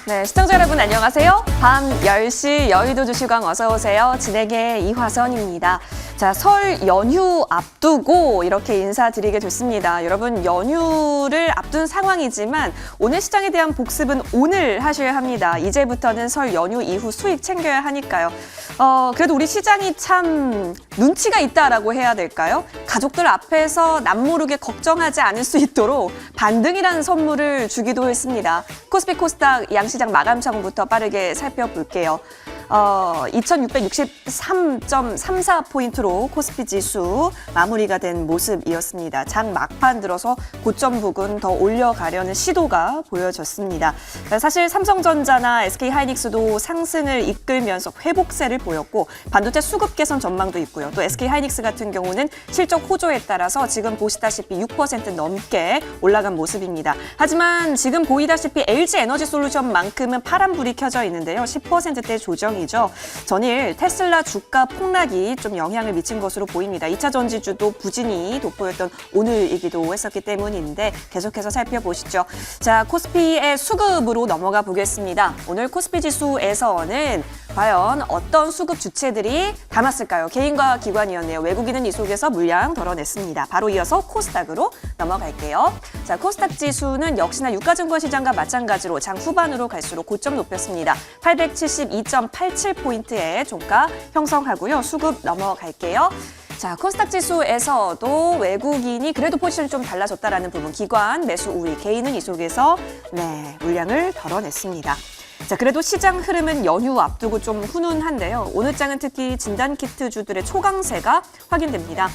네, 시청자 여러분 안녕하세요. 밤 10시 여의도 주시광 어서 오세요. 진행의 이화선입니다. 자, 설 연휴 앞두고 이렇게 인사드리게 됐습니다. 여러분 연휴를 앞둔 상황이지만 오늘 시장에 대한 복습은 오늘 하셔야 합니다. 이제부터는 설 연휴 이후 수익 챙겨야 하니까요. 그래도 우리 시장이 참 눈치가 있다라고 해야 될까요? 가족들 앞에서 남모르게 걱정하지 않을 수 있도록 반등이라는 선물을 주기도 했습니다. 코스피 코스닥 양시장 마감창부터 빠르게 살펴볼게요. 2663.34포인트로 코스피 지수 마무리가 된 모습이었습니다. 장 막판 들어서 고점 부근 더 올려가려는 시도가 보여졌습니다. 사실 삼성전자나 SK하이닉스도 상승을 이끌면서 회복세를 보였고 반도체 수급 개선 전망도 있고요. 또 SK하이닉스 같은 경우는 실적 호조에 따라서 지금 보시다시피 6% 넘게 올라간 모습입니다. 하지만 지금 보이다시피 LG에너지솔루션만큼은 파란불이 켜져 있는데요. 10%대 조정이죠. 전일 테슬라 주가 폭락이 좀 영향을 미친 것으로 보입니다. 2차 전지주도 부진이 돋보였던 오늘이기도 했었기 때문인데 계속해서 살펴보시죠. 자, 코스피의 수급으로 넘어가 보겠습니다. 오늘 코스피 지수에서는 과연 어떤 수급 주체들이 담았을까요? 개인과 기관이었네요. 외국인은 이 속에서 물량 덜어냈습니다. 바로 이어서 코스닥으로 넘어갈게요. 자, 코스닥 지수는 역시나 유가증권 시장과 마찬가지로 장 후반으로 갈수록 고점 높였습니다. 872.87포인트의 종가 형성하고요. 수급 넘어갈게요. 자, 코스닥 지수에서도 외국인이 그래도 포지션이 좀 달라졌다라는 부분, 기관 매수 우위, 개인은 이 속에서 물량을 덜어냈습니다. 자, 그래도 시장 흐름은 연휴 앞두고 좀 훈훈한데요. 오늘 장은 특히 진단키트주들의 초강세가 확인됩니다.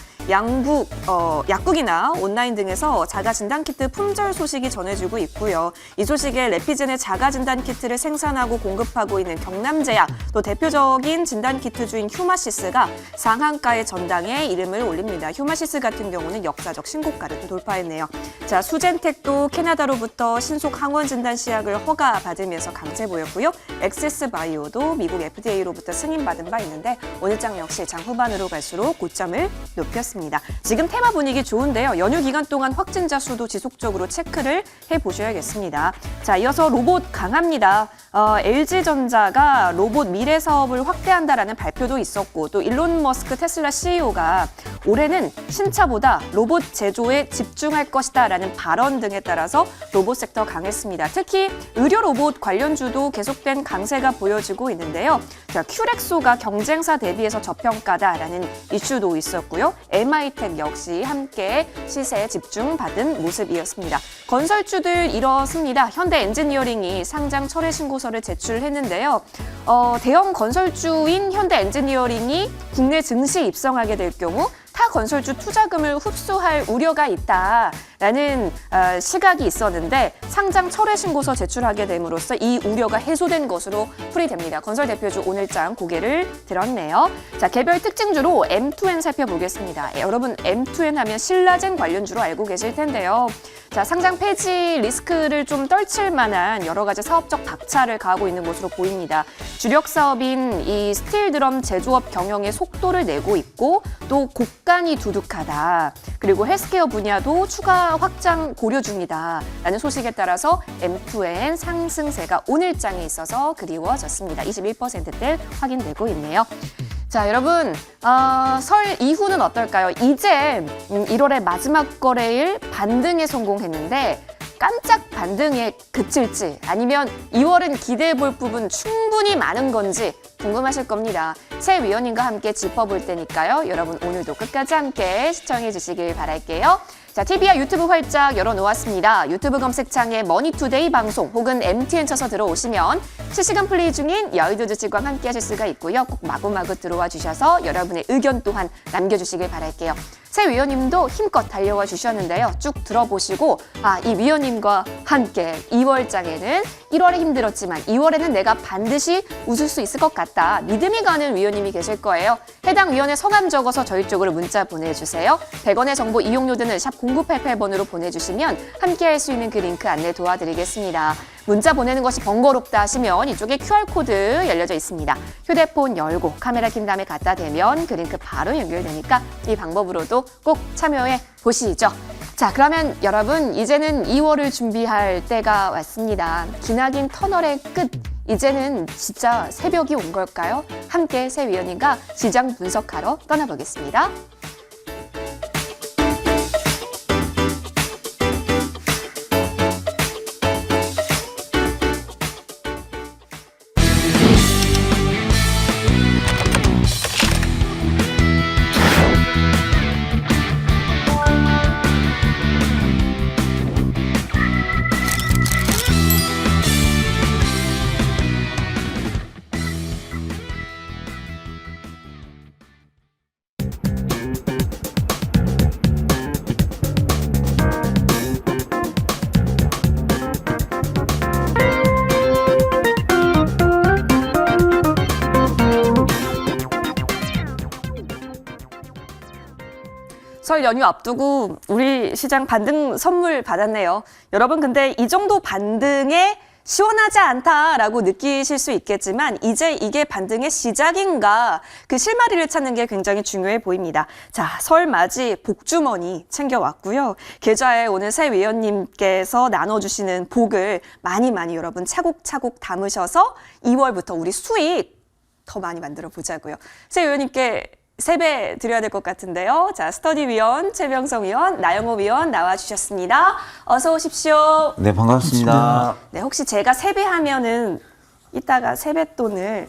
약국이나 온라인 등에서 자가 진단키트 품절 소식이 전해지고 있고요. 이 소식에 레피젠의 자가 진단키트를 생산하고 공급하고 있는 경남제약, 또 대표적인 진단키트주인 휴마시스가 상한가의 전당에 이름을 올립니다. 휴마시스 같은 경우는 역사적 신고가를 또 돌파했네요. 자, 수젠텍도 캐나다로부터 신속 항원 진단 시약을 허가받으면서 강세 보였고요. 엑세스바이오도 미국 FDA로부터 승인받은 바 있는데 오늘 장 역시 장 후반으로 갈수록 고점을 높였습니다. 지금 테마 분위기 좋은데요. 연휴 기간 동안 확진자 수도 지속적으로 체크를 해보셔야겠습니다. 자, 이어서 로봇 강합니다. LG전자가 로봇 미래 사업을 확대한다라는 발표도 있었고 또 일론 머스크 테슬라 CEO가 올해는 신차보다 로봇 제조에 집중할 것이다라는 발언 등에 따라서 로봇 섹터 강했습니다. 특히 의료 로봇 관련주도 계속된 강세가 보여지고 있는데요. 자, 큐렉소가 경쟁사 대비해서 저평가다라는 이슈도 있었고요. MI텍 역시 함께 시세에 집중받은 모습이었습니다. 건설주들 이렇습니다. 현대 엔지니어링이 상장 철회 신고서를 제출했는데요. 대형 건설주인 현대 엔지니어링이 국내 증시에 입성하게 될 경우 타 건설주 투자금을 흡수할 우려가 있다라는 시각이 있었는데 상장 철회 신고서 제출하게 됨으로써 이 우려가 해소된 것으로 풀이됩니다. 건설 대표주 오늘장 고개를 들었네요. 자, 개별 특징주로 M2N 살펴보겠습니다. 여러분 M2N 하면 신라젠 관련주로 알고 계실 텐데요. 자, 상장 폐지 리스크를 좀 떨칠 만한 여러 가지 사업적 박차를 가하고 있는 것으로 보입니다. 주력 사업인 이 스틸 드럼 제조업 경영에 속도를 내고 있고 또 곡간이 두둑하다. 그리고 헬스케어 분야도 추가 확장 고려 중이다. 라는 소식에 따라서 M2N 상승세가 오늘장에 있어서 그리워졌습니다. 21%대 확인되고 있네요. 자, 여러분 설 이후는 어떨까요? 이제 1월의 마지막 거래일 반등에 성공했는데 깜짝 반등에 그칠지 아니면 2월은 기대해 볼 부분 충분히 많은 건지 궁금하실 겁니다. 새 위원님과 함께 짚어볼 테니까요. 여러분 오늘도 끝까지 함께 시청해 주시길 바랄게요. 자, TV와 유튜브 활짝 열어놓았습니다. 유튜브 검색창에 머니투데이 방송 혹은 MTN 쳐서 들어오시면 실시간 플레이 중인 여의도 주식과 함께 하실 수가 있고요. 꼭 마구마구 들어와 주셔서 여러분의 의견 또한 남겨주시길 바랄게요. 새 위원님도 힘껏 달려와 주셨는데요. 쭉 들어보시고 이 위원님과 함께 2월장에는 1월에 힘들었지만 2월에는 내가 반드시 웃을 수 있을 것 같다. 믿음이 가는 위원님이 계실 거예요. 해당 위원의 성함 적어서 저희 쪽으로 문자 보내주세요. 100원의 정보 이용료들은 샵 0988번으로 보내주시면 함께 할 수 있는 그 링크 안내 도와드리겠습니다. 문자 보내는 것이 번거롭다 하시면 이쪽에 QR코드 열려져 있습니다. 휴대폰 열고 카메라 킨 다음에 갖다 대면 그 링크 바로 연결되니까 이 방법으로도 꼭 참여해 보시죠. 자, 그러면 여러분 이제는 2월을 준비할 때가 왔습니다. 기나긴 터널의 끝, 이제는 진짜 새벽이 온 걸까요? 함께 새 위원님과 시장 분석하러 떠나보겠습니다. 설 연휴 앞두고 우리 시장 반등 선물 받았네요. 여러분 근데 이 정도 반등에 시원하지 않다라고 느끼실 수 있겠지만 이제 이게 반등의 시작인가 그 실마리를 찾는 게 굉장히 중요해 보입니다. 자, 설 맞이 복주머니 챙겨왔고요. 계좌에 오늘 새 위원님께서 나눠주시는 복을 많이 여러분 차곡차곡 담으셔서 2월부터 우리 수익 더 많이 만들어 보자고요. 새 위원님께 세배 드려야 될 것 같은데요. 자, 스터디 위원, 최병성 위원, 나영호 위원 나와주셨습니다. 어서 오십시오. 네, 반갑습니다. 네, 혹시 제가 세배하면은 이따가 세뱃돈을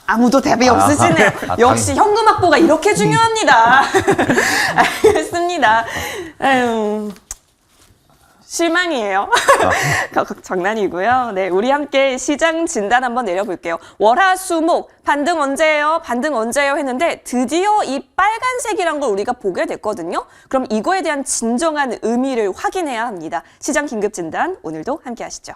아무도 대비 없으시네요. 역시 현금 확보가 이렇게 중요합니다. 알겠습니다. 아유. 실망이에요. 장난이고요. 네, 우리 함께 시장 진단 한번 내려볼게요. 월화수목 반등 언제예요? 반등 언제예요? 했는데 드디어 이 빨간색이란 걸 우리가 보게 됐거든요. 그럼 이거에 대한 진정한 의미를 확인해야 합니다. 시장 긴급 진단 오늘도 함께 하시죠.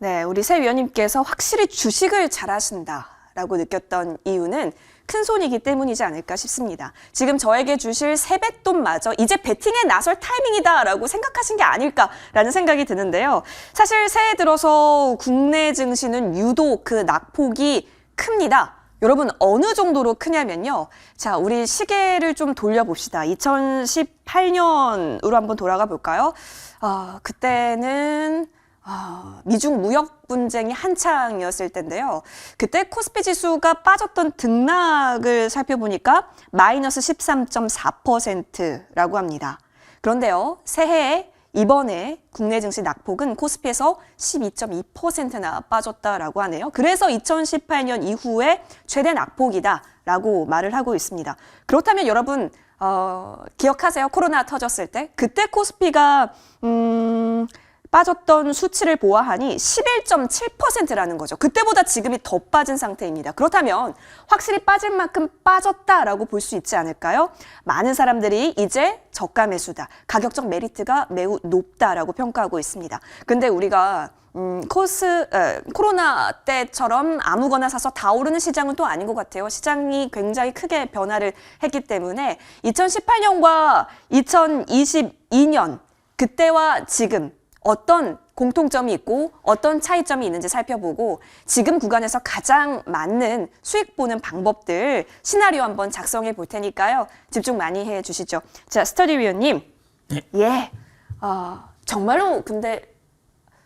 네, 우리 새 위원님께서 확실히 주식을 잘하신다라고 느꼈던 이유는 큰손이기 때문이지 않을까 싶습니다. 지금 저에게 주실 세뱃돈마저 이제 베팅에 나설 타이밍이다라고 생각하신 게 아닐까라는 생각이 드는데요. 사실 새해 들어서 국내 증시는 유독 그 낙폭이 큽니다. 여러분 어느 정도로 크냐면요. 자, 우리 시계를 좀 돌려봅시다. 2018년으로 한번 돌아가 볼까요? 그때는 미중 무역 분쟁이 한창이었을 텐데요. 그때 코스피 지수가 빠졌던 등락을 살펴보니까 마이너스 13.4%라고 합니다. 그런데요, 새해에 이번에 국내 증시 낙폭은 코스피에서 12.2%나 빠졌다라고 하네요. 그래서 2018년 이후에 최대 낙폭이다라고 말을 하고 있습니다. 그렇다면 여러분 기억하세요? 코로나 터졌을 때 그때 코스피가 빠졌던 수치를 보아하니 11.7%라는 거죠. 그때보다 지금이 더 빠진 상태입니다. 그렇다면 확실히 빠질 만큼 빠졌다라고 볼 수 있지 않을까요? 많은 사람들이 이제 저가 매수다, 가격적 메리트가 매우 높다라고 평가하고 있습니다. 근데 우리가 코로나 때처럼 아무거나 사서 다 오르는 시장은 또 아닌 것 같아요. 시장이 굉장히 크게 변화를 했기 때문에 2018년과 2022년 그때와 지금 어떤 공통점이 있고 어떤 차이점이 있는지 살펴보고 지금 구간에서 가장 맞는 수익 보는 방법들 시나리오 한번 작성해 볼 테니까요. 집중 많이 해 주시죠. 자, 스터디 위원님. 네. 예. 정말로 근데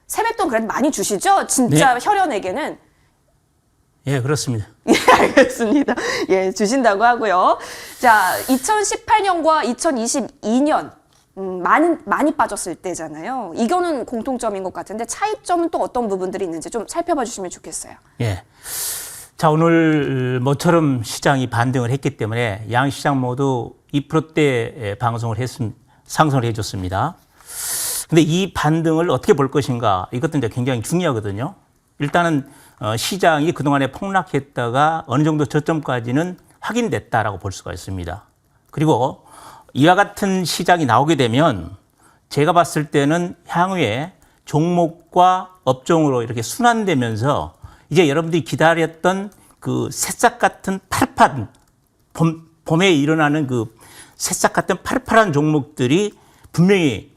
세뱃돈 그래도 많이 주시죠? 진짜 네. 혈연에게는. 예, 그렇습니다. 예, 알겠습니다. 예, 주신다고 하고요. 자, 2018년과 2022년 많이 빠졌을 때잖아요. 이거는 공통점인 것 같은데 차이점은 또 어떤 부분들이 있는지 좀 살펴봐 주시면 좋겠어요. 예. 자, 오늘 모처럼 시장이 반등을 했기 때문에 양시장 모두 2%대 상승을 해줬습니다. 근데 이 반등을 어떻게 볼 것인가 이것도 이제 굉장히 중요하거든요. 일단은 시장이 그동안에 폭락했다가 어느 정도 저점까지는 확인됐다라고 볼 수가 있습니다. 그리고 이와 같은 시장이 나오게 되면 제가 봤을 때는 향후에 종목과 업종으로 이렇게 순환되면서 이제 여러분들이 기다렸던 그 새싹 같은 파릇파릇 봄에 일어나는 그 새싹 같은 파릇파릇한 종목들이 분명히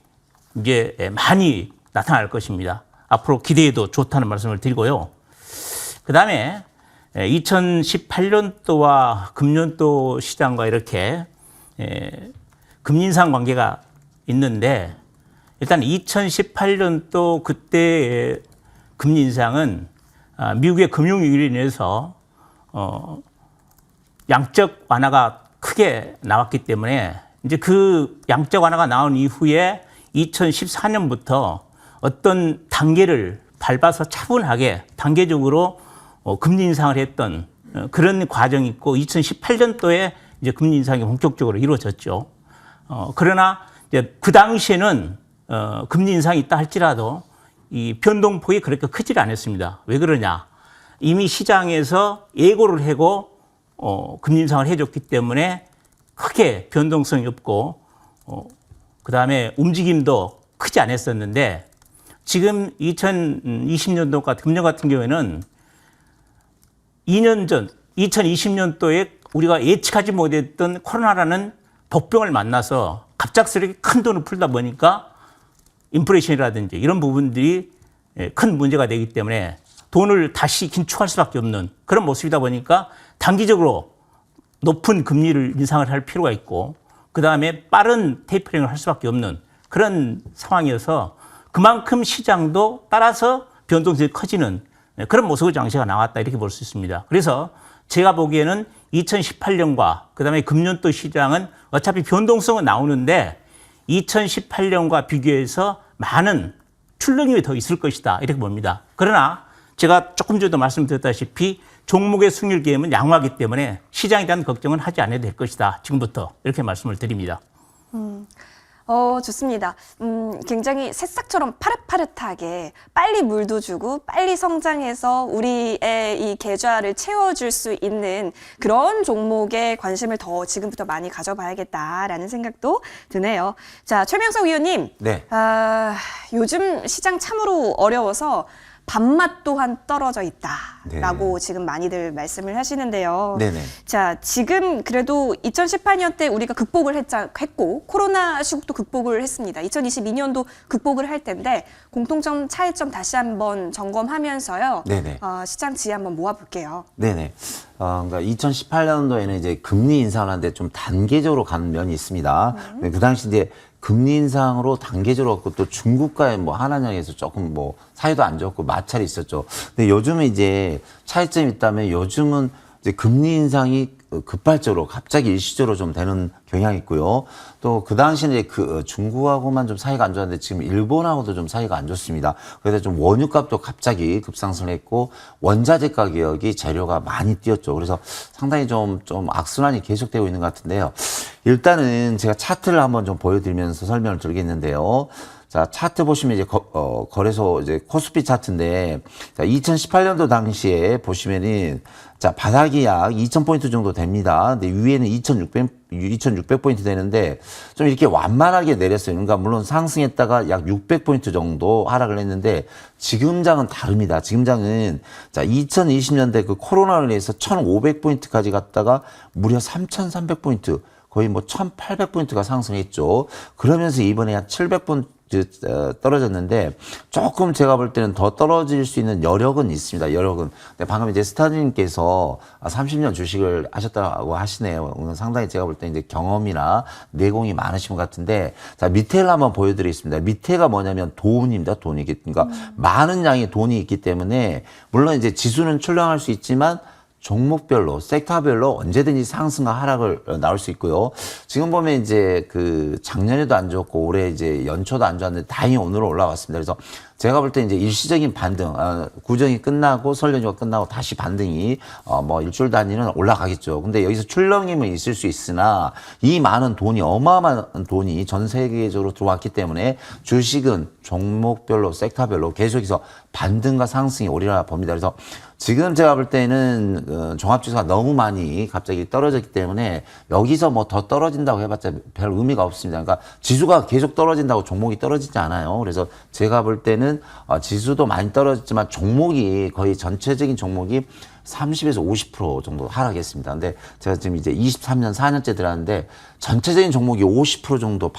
이제 많이 나타날 것입니다. 앞으로 기대해도 좋다는 말씀을 드리고요. 그 다음에 2018년도와 금년도 시장과 이렇게 금리 인상 관계가 있는데 일단 2018년도 그때 금리 인상은 미국의 금융위기로 인해서 양적 완화가 크게 나왔기 때문에 이제 그 양적 완화가 나온 이후에 2014년부터 어떤 단계를 밟아서 차분하게 단계적으로 금리 인상을 했던 그런 과정이 있고 2018년도에 이제 금리 인상이 본격적으로 이루어졌죠. 그러나 이제 그 당시에는 금리 인상이 있다 할지라도 이 변동폭이 그렇게 크지 않았습니다. 왜 그러냐? 이미 시장에서 예고를 하고 금리 인상을 해줬기 때문에 크게 변동성이 없고 그 다음에 움직임도 크지 않았었는데 지금 2020년도 같은 금년 같은 경우에는 2년 전 2020년도에 우리가 예측하지 못했던 코로나라는 독병을 만나서 갑작스럽게 큰 돈을 풀다 보니까 인플레이션이라든지 이런 부분들이 큰 문제가 되기 때문에 돈을 다시 긴축할 수밖에 없는 그런 모습이다 보니까 단기적으로 높은 금리를 인상을 할 필요가 있고 그다음에 빠른 테이퍼링을 할 수밖에 없는 그런 상황이어서 그만큼 시장도 따라서 변동성이 커지는 그런 모습의 장세가 나왔다 이렇게 볼 수 있습니다. 그래서 제가 보기에는 2018년과 그다음에 금년도 시장은 어차피 변동성은 나오는데 2018년과 비교해서 많은 출렁임이 더 있을 것이다 이렇게 봅니다. 그러나 제가 조금 전에도 말씀드렸다시피 종목의 승률 게임은 양호하기 때문에 시장에 대한 걱정은 하지 않아도 될 것이다. 지금부터 이렇게 말씀을 드립니다. 좋습니다. 굉장히 새싹처럼 파릇파릇하게 빨리 물도 주고 빨리 성장해서 우리의 이 계좌를 채워줄 수 있는 그런 종목에 관심을 더 지금부터 많이 가져봐야겠다라는 생각도 드네요. 자, 최명석 위원님. 네. 요즘 시장 참으로 어려워서 밥맛 또한 떨어져 있다라고 지금 많이들 말씀을 하시는데요. 네네. 자, 지금 그래도 2018년 때 우리가 극복을 했고 코로나 시국도 극복을 했습니다. 2022년도 극복을 할 텐데 공통점, 차이점 다시 한번 점검하면서요. 네네. 시장 지혜 한번 모아볼게요. 네네. 그러니까 2018년도에는 이제 금리 인상을 하는데 좀 단계적으로 가는 면이 있습니다. 그 당시 이제 금리 인상으로 단계적으로 또 중국과의 뭐 한한령에서 조금 뭐 사이도 안 좋고 마찰이 있었죠. 근데 요즘은 이제 차이점이 있다면 요즘은 이제 금리 인상이 급발적으로 갑자기 일시적으로 좀 되는 경향이 있고요. 또 그 당시에 이제 그 중국하고만 좀 사이가 안 좋았는데 지금 일본하고도 좀 사이가 안 좋습니다. 그래서 좀 원유값도 갑자기 급상승을 했고 원자재 가격이 재료가 많이 뛰었죠. 그래서 상당히 좀 악순환이 계속되고 있는 것 같은데요. 일단은 제가 차트를 한번 좀 보여드리면서 설명을 드리겠는데요. 자, 차트 보시면 이제 거래소 이제 코스피 차트인데, 자, 2018년도 당시에 보시면은, 자, 바닥이 약 2,000포인트 정도 됩니다. 근데 위에는 2,600포인트 되는데, 좀 이렇게 완만하게 내렸어요. 그러니까 물론 상승했다가 약 600포인트 정도 하락을 했는데, 지금장은 다릅니다. 지금장은, 자, 2020년대 그 코로나로 인해서 1,500포인트까지 갔다가 무려 3,300포인트, 거의 뭐 1,800포인트가 상승했죠. 그러면서 이번에 약 700포인트 떨어졌는데 조금 제가 볼 때는 더 떨어질 수 있는 여력은 있습니다. 여력은. 근데 방금 이제 스타님께서 30년 주식을 하셨다고 하시네요. 상당히 제가 볼 때 이제 경험이나 내공이 많으신 것 같은데 자, 밑에를 한번 보여드리겠습니다. 밑에가 뭐냐면 돈입니다. 돈이. 그러니까 많은 양의 돈이 있기 때문에 물론 이제 지수는 출렁할 수 있지만 종목별로, 섹터별로 언제든지 상승과 하락을 나올 수 있고요. 지금 보면 이제 그 작년에도 안 좋고 올해 이제 연초도 안 좋았는데 다행히 오늘은 올라왔습니다. 그래서 제가 볼 때 이제 일시적인 반등, 구정이 끝나고 설 연휴가 끝나고 다시 반등이 뭐 일주일 단위는 올라가겠죠. 근데 여기서 출렁임은 있을 수 있으나 이 많은 돈이 어마어마한 돈이 전 세계적으로 들어왔기 때문에 주식은 종목별로, 섹터별로 계속해서 반등과 상승이 오리라 봅니다. 그래서 지금 제가 볼 때는 종합지수가 너무 많이 갑자기 떨어졌기 때문에 여기서 뭐 더 떨어진다고 해봤자 별 의미가 없습니다. 그러니까 지수가 계속 떨어진다고 종목이 떨어지지 않아요. 그래서 제가 볼 때는 지수도 많이 떨어졌지만 종목이 거의 전체적인 종목이 30에서 50% 정도 하락했습니다. 근데 제가 지금 이제 23년 4년째 들어왔는데 전체적인 종목이 50% 정도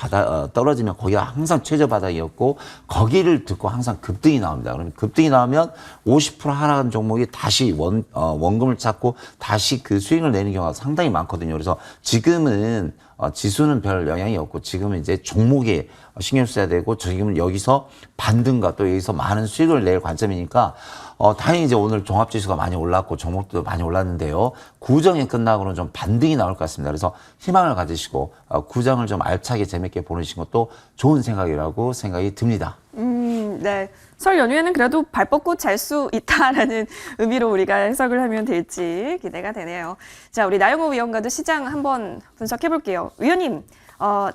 떨어지면 거기가 항상 최저 바닥이었고 거기를 듣고 항상 급등이 나옵니다. 그러면 급등이 나오면 50% 하락한 종목이 다시 원금을 찾고 다시 그 수익을 내는 경우가 상당히 많거든요. 그래서 지금은 지수는 별 영향이 없고 지금은 이제 종목에 신경 써야 되고 지금은 여기서 반등과 또 여기서 많은 수익을 낼 관점이니까 다행히 이제 오늘 종합지수가 많이 올랐고 종목도 많이 올랐는데요. 구정이 끝나고는 좀 반등이 나올 것 같습니다. 그래서 희망을 가지시고 구정을 좀 알차게 재밌게 보내신 것도 좋은 생각이라고 생각이 듭니다. 네. 설 연휴에는 그래도 발 뻗고 잘 수 있다라는 의미로 우리가 해석을 하면 될지 기대가 되네요. 자, 우리 나영호 위원과도 시장 한번 분석해 볼게요. 위원님,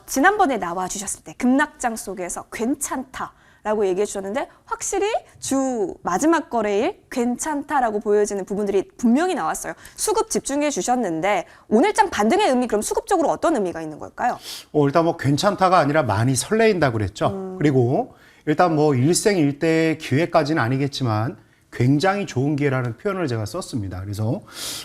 지난번에 나와 주셨을 때 급락장 속에서 괜찮다라고 얘기해 주셨는데 확실히 주 마지막 거래일 괜찮다라고 보여지는 부분들이 분명히 나왔어요. 수급 집중해 주셨는데 오늘장 반등의 의미 그럼 수급적으로 어떤 의미가 있는 걸까요? 일단 뭐 괜찮다가 아니라 많이 설레인다고 그랬죠. 그리고 일단 뭐 일생일대의 기회까지는 아니겠지만 굉장히 좋은 기회라는 표현을 제가 썼습니다. 그래서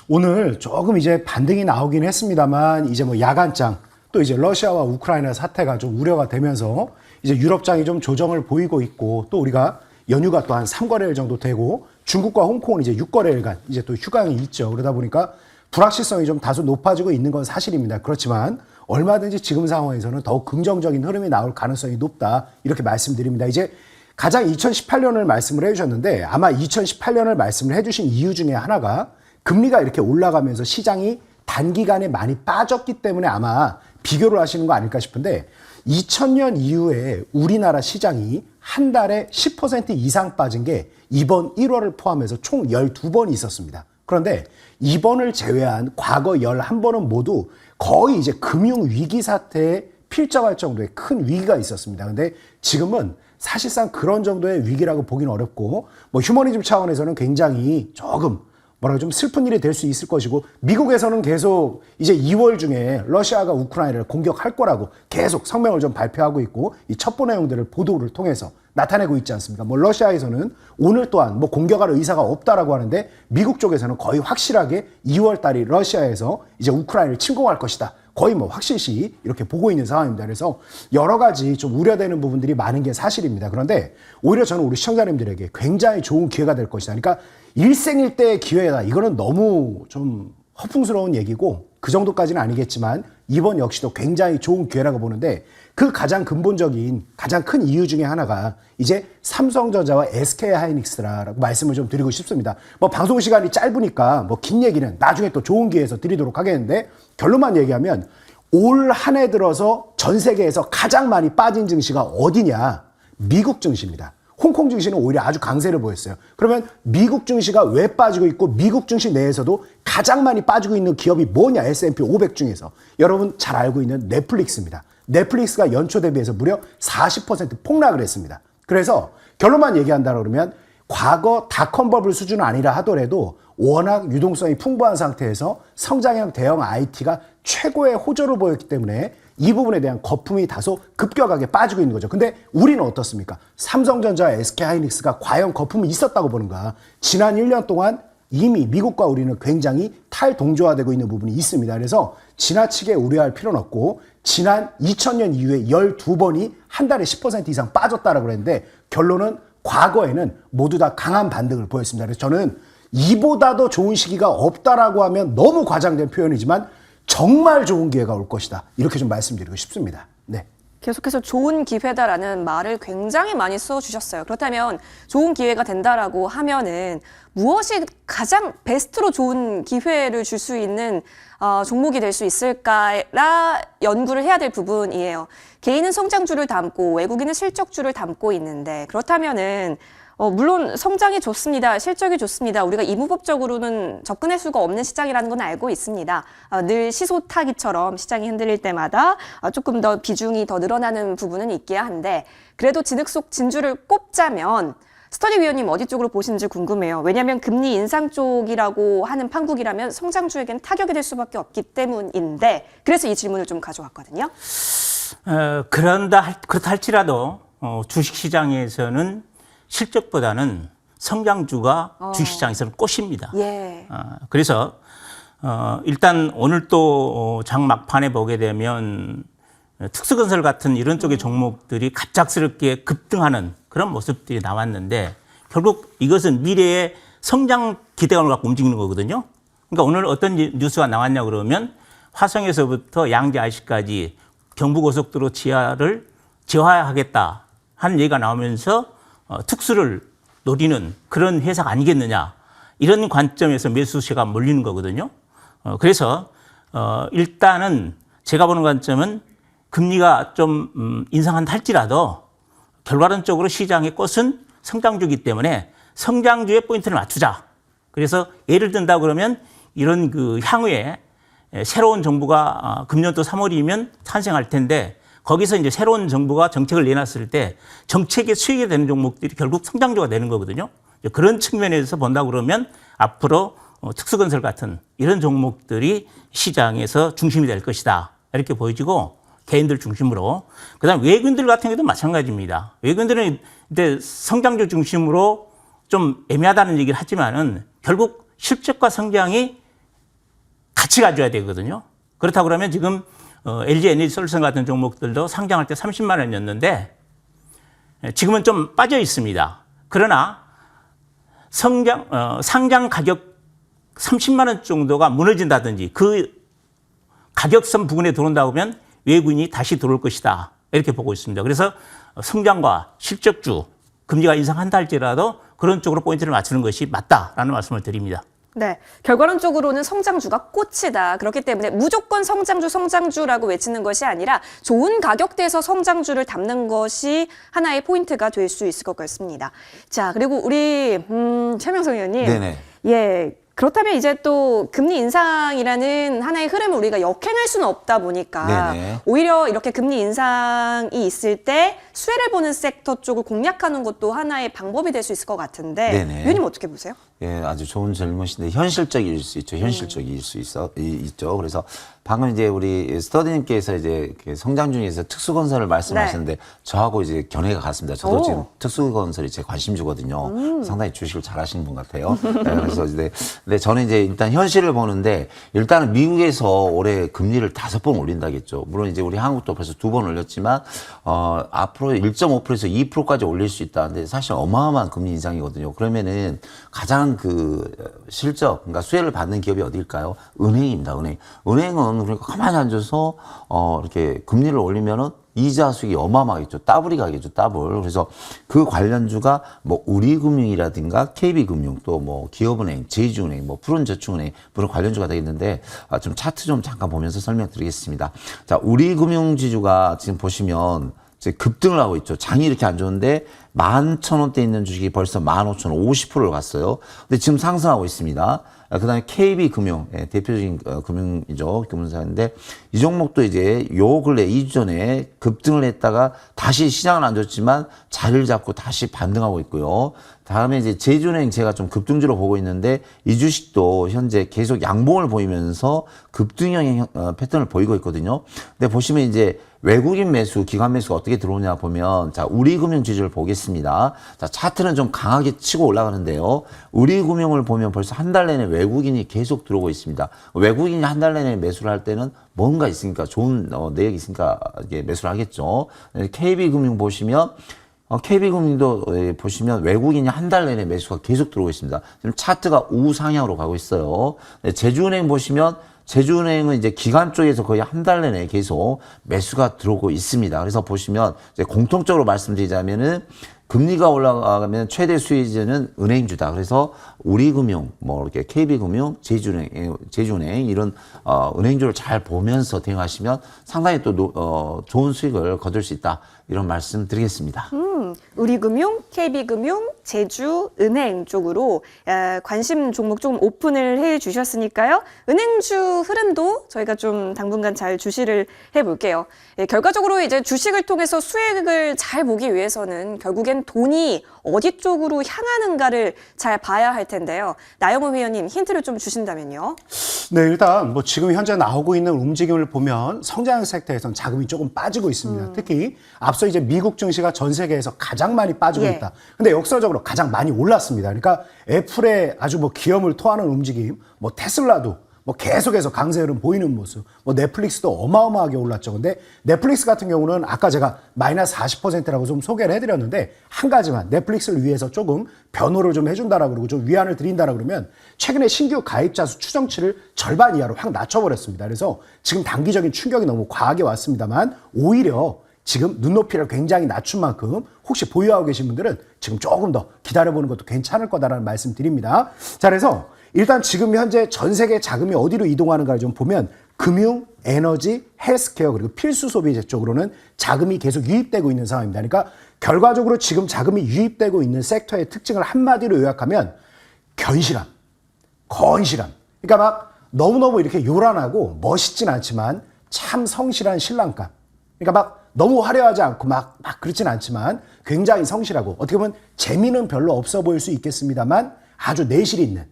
오늘 조금 이제 반등이 나오긴 했습니다만 이제 뭐 야간장 또 이제 러시아와 우크라이나 사태가 좀 우려가 되면서 이제 유럽장이 좀 조정을 보이고 있고 또 우리가 연휴가 또 한 3거래일 정도 되고 중국과 홍콩은 이제 6거래일간 이제 또 휴강이 있죠. 그러다 보니까 불확실성이 좀 다소 높아지고 있는 건 사실입니다. 그렇지만 얼마든지 지금 상황에서는 더욱 긍정적인 흐름이 나올 가능성이 높다 이렇게 말씀드립니다. 이제 가장 2018년을 말씀을 해주셨는데 아마 2018년을 말씀을 해주신 이유 중에 하나가 금리가 이렇게 올라가면서 시장이 단기간에 많이 빠졌기 때문에 아마 비교를 하시는 거 아닐까 싶은데 2000년 이후에 우리나라 시장이 한 달에 10% 이상 빠진 게 이번 1월을 포함해서 총 12번이 있었습니다. 그런데 이번을 제외한 과거 11번은 모두 거의 이제 금융위기 사태에 필적할 정도의 큰 위기가 있었습니다. 근데 지금은 사실상 그런 정도의 위기라고 보기는 어렵고 뭐 휴머니즘 차원에서는 굉장히 조금 뭐라고 좀 슬픈 일이 될 수 있을 것이고 미국에서는 계속 이제 2월 중에 러시아가 우크라이나를 공격할 거라고 계속 성명을 좀 발표하고 있고 이 첩보 내용들을 보도를 통해서 나타내고 있지 않습니까? 뭐 러시아에서는 오늘 또한 뭐 공격할 의사가 없다라고 하는데 미국 쪽에서는 거의 확실하게 2월 달이 러시아에서 이제 우크라이나를 침공할 것이다. 거의 뭐 확실시 이렇게 보고 있는 상황입니다. 그래서 여러 가지 좀 우려되는 부분들이 많은 게 사실입니다. 그런데 오히려 저는 우리 시청자님들에게 굉장히 좋은 기회가 될 것이다. 그러니까 일생일대의 기회다. 이거는 너무 좀 허풍스러운 얘기고 그 정도까지는 아니겠지만 이번 역시도 굉장히 좋은 기회라고 보는데 그 가장 근본적인 가장 큰 이유 중에 하나가 이제 삼성전자와 SK하이닉스라고 말씀을 좀 드리고 싶습니다. 뭐 방송 시간이 짧으니까 뭐 긴 얘기는 나중에 또 좋은 기회에서 드리도록 하겠는데 결론만 얘기하면 올 한 해 들어서 전 세계에서 가장 많이 빠진 증시가 어디냐? 미국 증시입니다. 홍콩 증시는 오히려 아주 강세를 보였어요. 그러면 미국 증시가 왜 빠지고 있고 미국 증시 내에서도 가장 많이 빠지고 있는 기업이 뭐냐? S&P 500 중에서 여러분 잘 알고 있는 넷플릭스입니다. 넷플릭스가 연초 대비해서 무려 40% 폭락을 했습니다. 그래서 결론만 얘기한다 그러면 과거 닷컴 버블 수준은 아니라 하더라도 워낙 유동성이 풍부한 상태에서 성장형 대형 IT가 최고의 호조를 보였기 때문에 이 부분에 대한 거품이 다소 급격하게 빠지고 있는 거죠. 근데 우리는 어떻습니까? 삼성전자와 SK하이닉스가 과연 거품이 있었다고 보는가? 지난 1년 동안 이미 미국과 우리는 굉장히 탈동조화되고 있는 부분이 있습니다. 그래서 지나치게 우려할 필요는 없고 지난 2000년 이후에 12번이 한 달에 10% 이상 빠졌다라고 그랬는데 결론은 과거에는 모두 다 강한 반등을 보였습니다. 그래서 저는 이보다 더 좋은 시기가 없다라고 하면 너무 과장된 표현이지만 정말 좋은 기회가 올 것이다. 이렇게 좀 말씀드리고 싶습니다. 네. 계속해서 좋은 기회다라는 말을 굉장히 많이 써주셨어요. 그렇다면 좋은 기회가 된다라고 하면은 무엇이 가장 베스트로 좋은 기회를 줄 수 있는 종목이 될 수 있을까라 연구를 해야 될 부분이에요. 개인은 성장주를 담고 외국인은 실적주를 담고 있는데 그렇다면은 물론 성장이 좋습니다. 실적이 좋습니다. 우리가 이무법적으로는 접근할 수가 없는 시장이라는 건 알고 있습니다. 늘 시소타기처럼 시장이 흔들릴 때마다 조금 더 비중이 더 늘어나는 부분은 있기야 한데 그래도 진흙 속 진주를 꼽자면 스터디 위원님 어디 쪽으로 보시는지 궁금해요. 왜냐하면 금리 인상 쪽이라고 하는 판국이라면 성장주에겐 타격이 될 수밖에 없기 때문인데 그래서 이 질문을 좀 가져왔거든요. 그렇다 할지라도 주식시장에서는 실적보다는 성장주가 주식시장에서는 꽃입니다. 예. 그래서 일단 오늘 또 장 막판에 보게 되면 특수건설 같은 이런 쪽의 종목들이 갑작스럽게 급등하는 그런 모습들이 나왔는데 결국 이것은 미래의 성장 기대감을 갖고 움직이는 거거든요. 그러니까 오늘 어떤 뉴스가 나왔냐 그러면 화성에서부터 양재 IC까지 경부고속도로 지하를 지하화하겠다 하는 얘기가 나오면서 특수를 노리는 그런 회사가 아니겠느냐 이런 관점에서 매수세가 몰리는 거거든요. 그래서 일단은 제가 보는 관점은 금리가 좀 인상한다 할지라도 결과론적으로 시장의 꽃은 성장주이기 때문에 성장주에 포인트를 맞추자. 그래서 예를 든다 그러면 이런 그 향후에 새로운 정부가 금년도 3월이면 탄생할 텐데 거기서 이제 새로운 정부가 정책을 내놨을 때 정책에 수익이 되는 종목들이 결국 성장주가 되는 거거든요. 그런 측면에서 본다 그러면 앞으로 특수건설 같은 이런 종목들이 시장에서 중심이 될 것이다. 이렇게 보여지고 개인들 중심으로. 그다음 외국인들 같은 경우도 마찬가지입니다. 외국인들은 이제 성장주 중심으로 좀 애매하다는 얘기를 하지만은 결국 실적과 성장이 같이 가져야 되거든요. 그렇다고 그러면 지금 LG 에너지솔루션 같은 종목들도 상장할 때 30만 원이었는데 지금은 좀 빠져 있습니다. 그러나 상장 가격 30만 원 정도가 무너진다든지 그 가격선 부근에 들어온다고 하면 외국인이 다시 들어올 것이다. 이렇게 보고 있습니다. 그래서 성장과 실적주, 금리가 인상한다 할지라도 그런 쪽으로 포인트를 맞추는 것이 맞다라는 말씀을 드립니다. 네, 결과론적으로는 성장주가 꽃이다. 그렇기 때문에 무조건 성장주라고 외치는 것이 아니라 좋은 가격대에서 성장주를 담는 것이 하나의 포인트가 될 수 있을 것 같습니다. 자, 그리고 우리 최명성 의원님. 네네. 예. 그렇다면 이제 또 금리 인상이라는 하나의 흐름을 우리가 역행할 수는 없다 보니까 네네. 오히려 이렇게 금리 인상이 있을 때 수혜를 보는 섹터 쪽을 공략하는 것도 하나의 방법이 될 수 있을 것 같은데 네네. 의원님 어떻게 보세요? 예, 아주 좋은 질문인데 현실적일 수 있죠. 현실적일 수 있죠. 그래서 방금 이제 우리 스터디님께서 이제 성장 중에서 특수건설을 말씀하셨는데 저하고 이제 견해가 같습니다. 저도 지금 특수건설이 제 관심주거든요. 상당히 주식을 잘하시는 분 같아요. 네, 그래서 이제 근데 저는 이제 일단 현실을 보는데 일단은 미국에서 올해 금리를 5번 올린다겠죠. 물론 이제 우리 한국도 벌써 2번 올렸지만 앞으로 1.5%에서 2%까지 올릴 수 있다는데 사실 어마어마한 금리 인상이거든요. 그러면은 가장 그 실적, 그러니까 수혜를 받는 기업이 어디일까요? 은행입니다. 은행은 그러니까 가만히 앉아서 이렇게 금리를 올리면은 이자 수익이 어마어마하겠죠. 더블이 가겠죠. 더블. 그래서 그 관련주가 뭐 우리금융이라든가 KB금융 또 뭐 기업은행, 제주은행, 뭐 푸른저축은행 그런 관련주가 되겠는데 좀 차트 좀 잠깐 보면서 설명드리겠습니다. 자, 우리금융지주가 지금 보시면 이제 급등을 하고 있죠. 장이 이렇게 안 좋은데 11,000원대 있는 주식이 벌써 15,000원, 50%를 갔어요. 근데 지금 상승하고 있습니다. 그다음에 KB금융, 대표적인 금융이죠. 금융사인데 이 종목도 이제 요 근래 2주 전에 급등을 했다가 다시 시장은 안 좋지만 자리를 잡고 다시 반등하고 있고요. 다음에 이제 제주은행 제가 좀 급등주로 보고 있는데 이 주식도 현재 계속 양봉을 보이면서 급등형 패턴을 보이고 있거든요. 근데 보시면 이제 외국인 매수, 기관 매수가 어떻게 들어오냐 보면 자, 우리금융지주를 보겠습니다. 자, 차트는 좀 강하게 치고 올라가는데요. 우리금융을 보면 벌써 한 달 내내 외국인이 계속 들어오고 있습니다. 외국인이 한 달 내내 매수를 할 때는 뭔가 있으니까 좋은 내역이 있으니까 이게 매수를 하겠죠. KB금융 보시면 KB금융도 보시면 외국인이 한 달 내내 매수가 계속 들어오고 있습니다. 지금 차트가 우상향으로 가고 있어요. 제주은행 보시면 제주은행은 이제 기관 쪽에서 거의 한 달 내내 계속 매수가 들어오고 있습니다. 그래서 보시면 이제 공통적으로 말씀드리자면은 금리가 올라가면 최대 수혜주는 은행주다. 그래서 우리금융, 뭐 이렇게 KB금융, 제주은행 이런 은행주를 잘 보면서 대응하시면 상당히 또 좋은 수익을 거둘 수 있다. 이런 말씀 드리겠습니다. 우리금융, KB금융, 제주은행 쪽으로 관심 종목 좀 오픈을 해 주셨으니까요. 은행주 흐름도 저희가 좀 당분간 잘 주시를 해볼게요. 결과적으로 이제 주식을 통해서 수익을 잘 보기 위해서는 결국엔 돈이 어디 쪽으로 향하는가를 잘 봐야 할 텐데요. 나영호 위원님 힌트를 좀 주신다면요. 네, 일단 뭐 지금 현재 나오고 있는 움직임을 보면 성장 섹터에선 자금이 조금 빠지고 있습니다. 특히 앞서 이제 미국 증시가 전 세계에서 가장 많이 빠지고 예. 있다. 근데 역설적으로 가장 많이 올랐습니다. 그러니까 애플의 아주 뭐 기염을 토하는 움직임, 뭐 테슬라도 뭐 계속해서 강세 흐름 보이는 모습, 뭐 넷플릭스도 어마어마하게 올랐죠. 근데 넷플릭스 같은 경우는 아까 제가 마이너스 40%라고 좀 소개를 해드렸는데 한 가지만 넷플릭스를 위해서 조금 변호를 좀 해준다라 그러고 좀 위안을 드린다라 그러면 최근에 신규 가입자 수 추정치를 절반 이하로 확 낮춰버렸습니다. 그래서 지금 단기적인 충격이 너무 과하게 왔습니다만 오히려 지금 눈높이를 굉장히 낮춘 만큼 혹시 보유하고 계신 분들은 지금 조금 더 기다려보는 것도 괜찮을 거다라는 말씀 드립니다. 자, 그래서 일단 지금 현재 전 세계 자금이 어디로 이동하는가를 좀 보면 금융, 에너지, 헬스케어 그리고 필수 소비재 쪽으로는 자금이 계속 유입되고 있는 상황입니다. 그러니까 결과적으로 지금 자금이 유입되고 있는 섹터의 특징을 한마디로 요약하면 견실함, 건실함. 그러니까 막 너무너무 이렇게 요란하고 멋있진 않지만 참 성실한 신랑감. 그러니까 막 너무 화려하지 않고 막 그렇진 않지만 굉장히 성실하고 어떻게 보면 재미는 별로 없어 보일 수 있겠습니다만 아주 내실이 있는.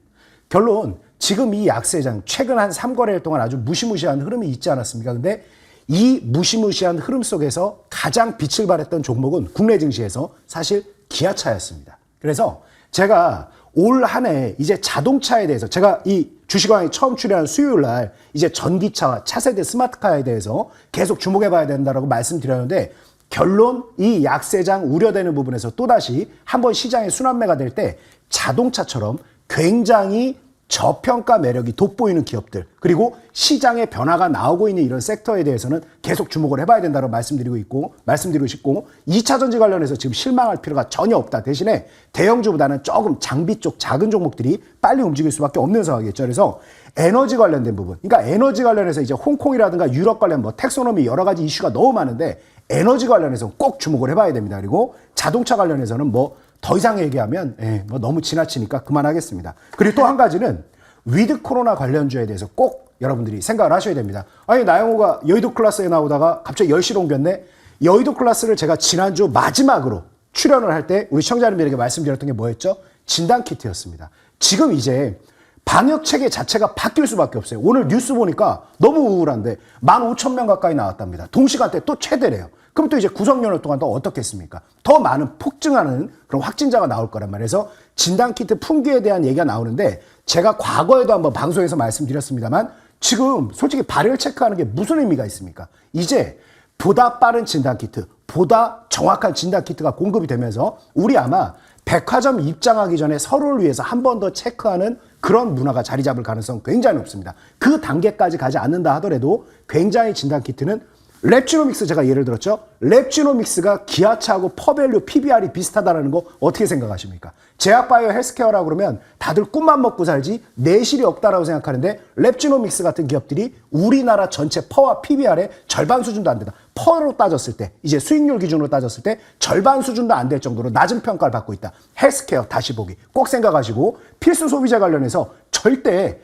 결론 지금 이 약세장 최근 한 3거래일 동안 아주 무시무시한 흐름이 있지 않았습니까? 근데 이 무시무시한 흐름 속에서 가장 빛을 발했던 종목은 국내 증시에서 사실 기아차였습니다. 그래서 제가 올 한 해 이제 자동차에 대해서 제가 이 주식왕에 처음 출연한 수요일 날 이제 전기차와 차세대 스마트카에 대해서 계속 주목해 봐야 된다라고 말씀드렸는데 결론 이 약세장 우려되는 부분에서 또다시 한번 시장의 순환매가 될 때 자동차처럼 굉장히 저평가 매력이 돋보이는 기업들 그리고 시장의 변화가 나오고 있는 이런 섹터에 대해서는 계속 주목을 해봐야 된다고 말씀드리고 싶고 2차 전지 관련해서 지금 실망할 필요가 전혀 없다. 대신에 대형주보다는 조금 장비 쪽 작은 종목들이 빨리 움직일 수밖에 없는 상황이겠죠. 그래서 에너지 관련된 부분, 그러니까 에너지 관련해서 이제 홍콩이라든가 유럽 관련 뭐 텍소노미 여러 가지 이슈가 너무 많은데 에너지 관련해서 꼭 주목을 해봐야 됩니다. 그리고 자동차 관련해서는 뭐 더 이상 얘기하면 뭐 너무 지나치니까 그만하겠습니다. 그리고 또 한 가지는 위드 코로나 관련주에 대해서 꼭 여러분들이 생각을 하셔야 됩니다. 아니 나영호가 여의도 클래스에 나오다가 갑자기 10시로 옮겼네. 여의도 클래스를 제가 지난주 마지막으로 출연을 할 때 우리 시청자님들에게 말씀드렸던 게 뭐였죠? 진단키트였습니다. 지금 이제 방역 체계 자체가 바뀔 수밖에 없어요. 오늘 뉴스 보니까 너무 우울한데 15,000명 가까이 나왔답니다. 동시간대 또 최대래요. 그럼 또 이제 구성연휴 동안 또 어떻겠습니까? 더 많은 폭증하는 그런 확진자가 나올 거란 말이에요. 그래서 진단키트 품귀에 대한 얘기가 나오는데 제가 과거에도 한번 방송에서 말씀드렸습니다만 지금 솔직히 발열 체크하는 게 무슨 의미가 있습니까? 이제 보다 빠른 진단키트, 보다 정확한 진단키트가 공급이 되면서 우리 아마 백화점 입장하기 전에 서로를 위해서 한 번 더 체크하는 그런 문화가 자리 잡을 가능성 굉장히 높습니다. 그 단계까지 가지 않는다 하더라도 굉장히 진단키트는 랩지노믹스 제가 예를 들었죠. 랩지노믹스가 기아차하고 퍼밸류, PBR이 비슷하다는 거 어떻게 생각하십니까? 제약바이오 헬스케어라고 그러면 다들 꿈만 먹고 살지 내실이 없다라고 생각하는데 랩지노믹스 같은 기업들이 우리나라 전체 퍼와 PBR의 절반 수준도 안 된다. 퍼로 따졌을 때 이제 수익률 기준으로 따졌을 때 절반 수준도 안 될 정도로 낮은 평가를 받고 있다. 헬스케어 다시 보기 꼭 생각하시고 필수 소비재 관련해서 절대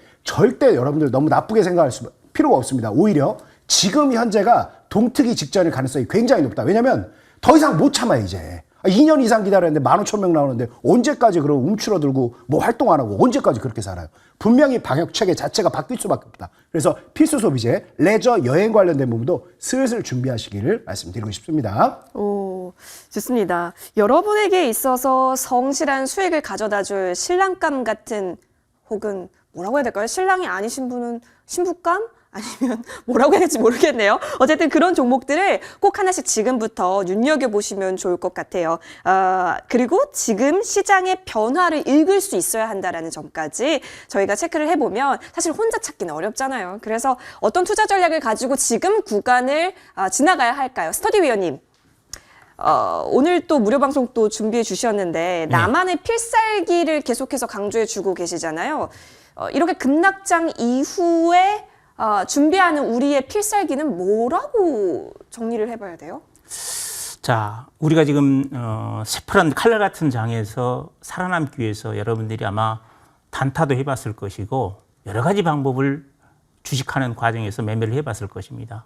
여러분들 너무 나쁘게 생각할 필요가 없습니다. 오히려 지금 현재가 동트기 직전일 가능성이 굉장히 높다. 왜냐면 더 이상 못 참아 이제. 2년 이상 기다렸는데 15,000명 나오는데 언제까지 그럼 움츠러들고 뭐 활동 안 하고 언제까지 그렇게 살아요. 분명히 방역 체계 자체가 바뀔 수밖에 없다. 그래서 필수 소비재, 레저, 여행 관련된 부분도 슬슬 준비하시기를 말씀드리고 싶습니다. 오, 좋습니다. 여러분에게 있어서 성실한 수익을 가져다줄 신랑감 같은 혹은 뭐라고 해야 될까요? 신랑이 아니신 분은 신부감? 아니면 뭐라고 해야 될지 모르겠네요. 어쨌든 그런 종목들을 꼭 하나씩 지금부터 눈여겨보시면 좋을 것 같아요. 그리고 지금 시장의 변화를 읽을 수 있어야 한다는 점까지 저희가 체크를 해보면 사실 혼자 찾기는 어렵잖아요. 그래서 어떤 투자 전략을 가지고 지금 구간을 지나가야 할까요? 스터디 위원님. 오늘 또 무료 방송 또 준비해 주셨는데 나만의 필살기를 계속해서 강조해 주고 계시잖아요. 이렇게 급락장 이후에 준비하는 우리의 필살기는 뭐라고 정리를 해봐야 돼요? 자, 우리가 지금 새파란 칼날 같은 장에서 살아남기 위해서 여러분들이 아마 단타도 해봤을 것이고 여러 가지 방법을 주식하는 과정에서 매매를 해봤을 것입니다.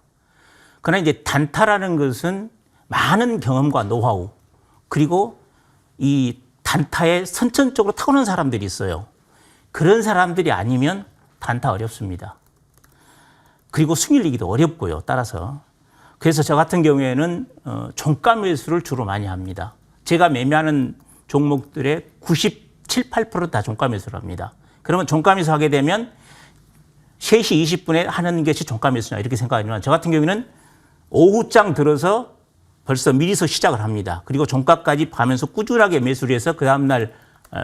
그러나 이제 단타라는 것은 많은 경험과 노하우 그리고 이 단타에 선천적으로 타고난 사람들이 있어요. 그런 사람들이 아니면 단타 어렵습니다. 그리고 승일리기도 어렵고요. 따라서. 그래서 저 같은 경우에는 종가 매수를 주로 많이 합니다. 제가 매매하는 종목들의 97, 8% 다 종가 매수를 합니다. 그러면 종가 매수 하게 되면 3시 20분에 하는 것이 종가 매수냐 이렇게 생각하지만 저 같은 경우에는 오후장 들어서 벌써 미리서 시작을 합니다. 그리고 종가까지 가면서 꾸준하게 매수를 해서 그 다음날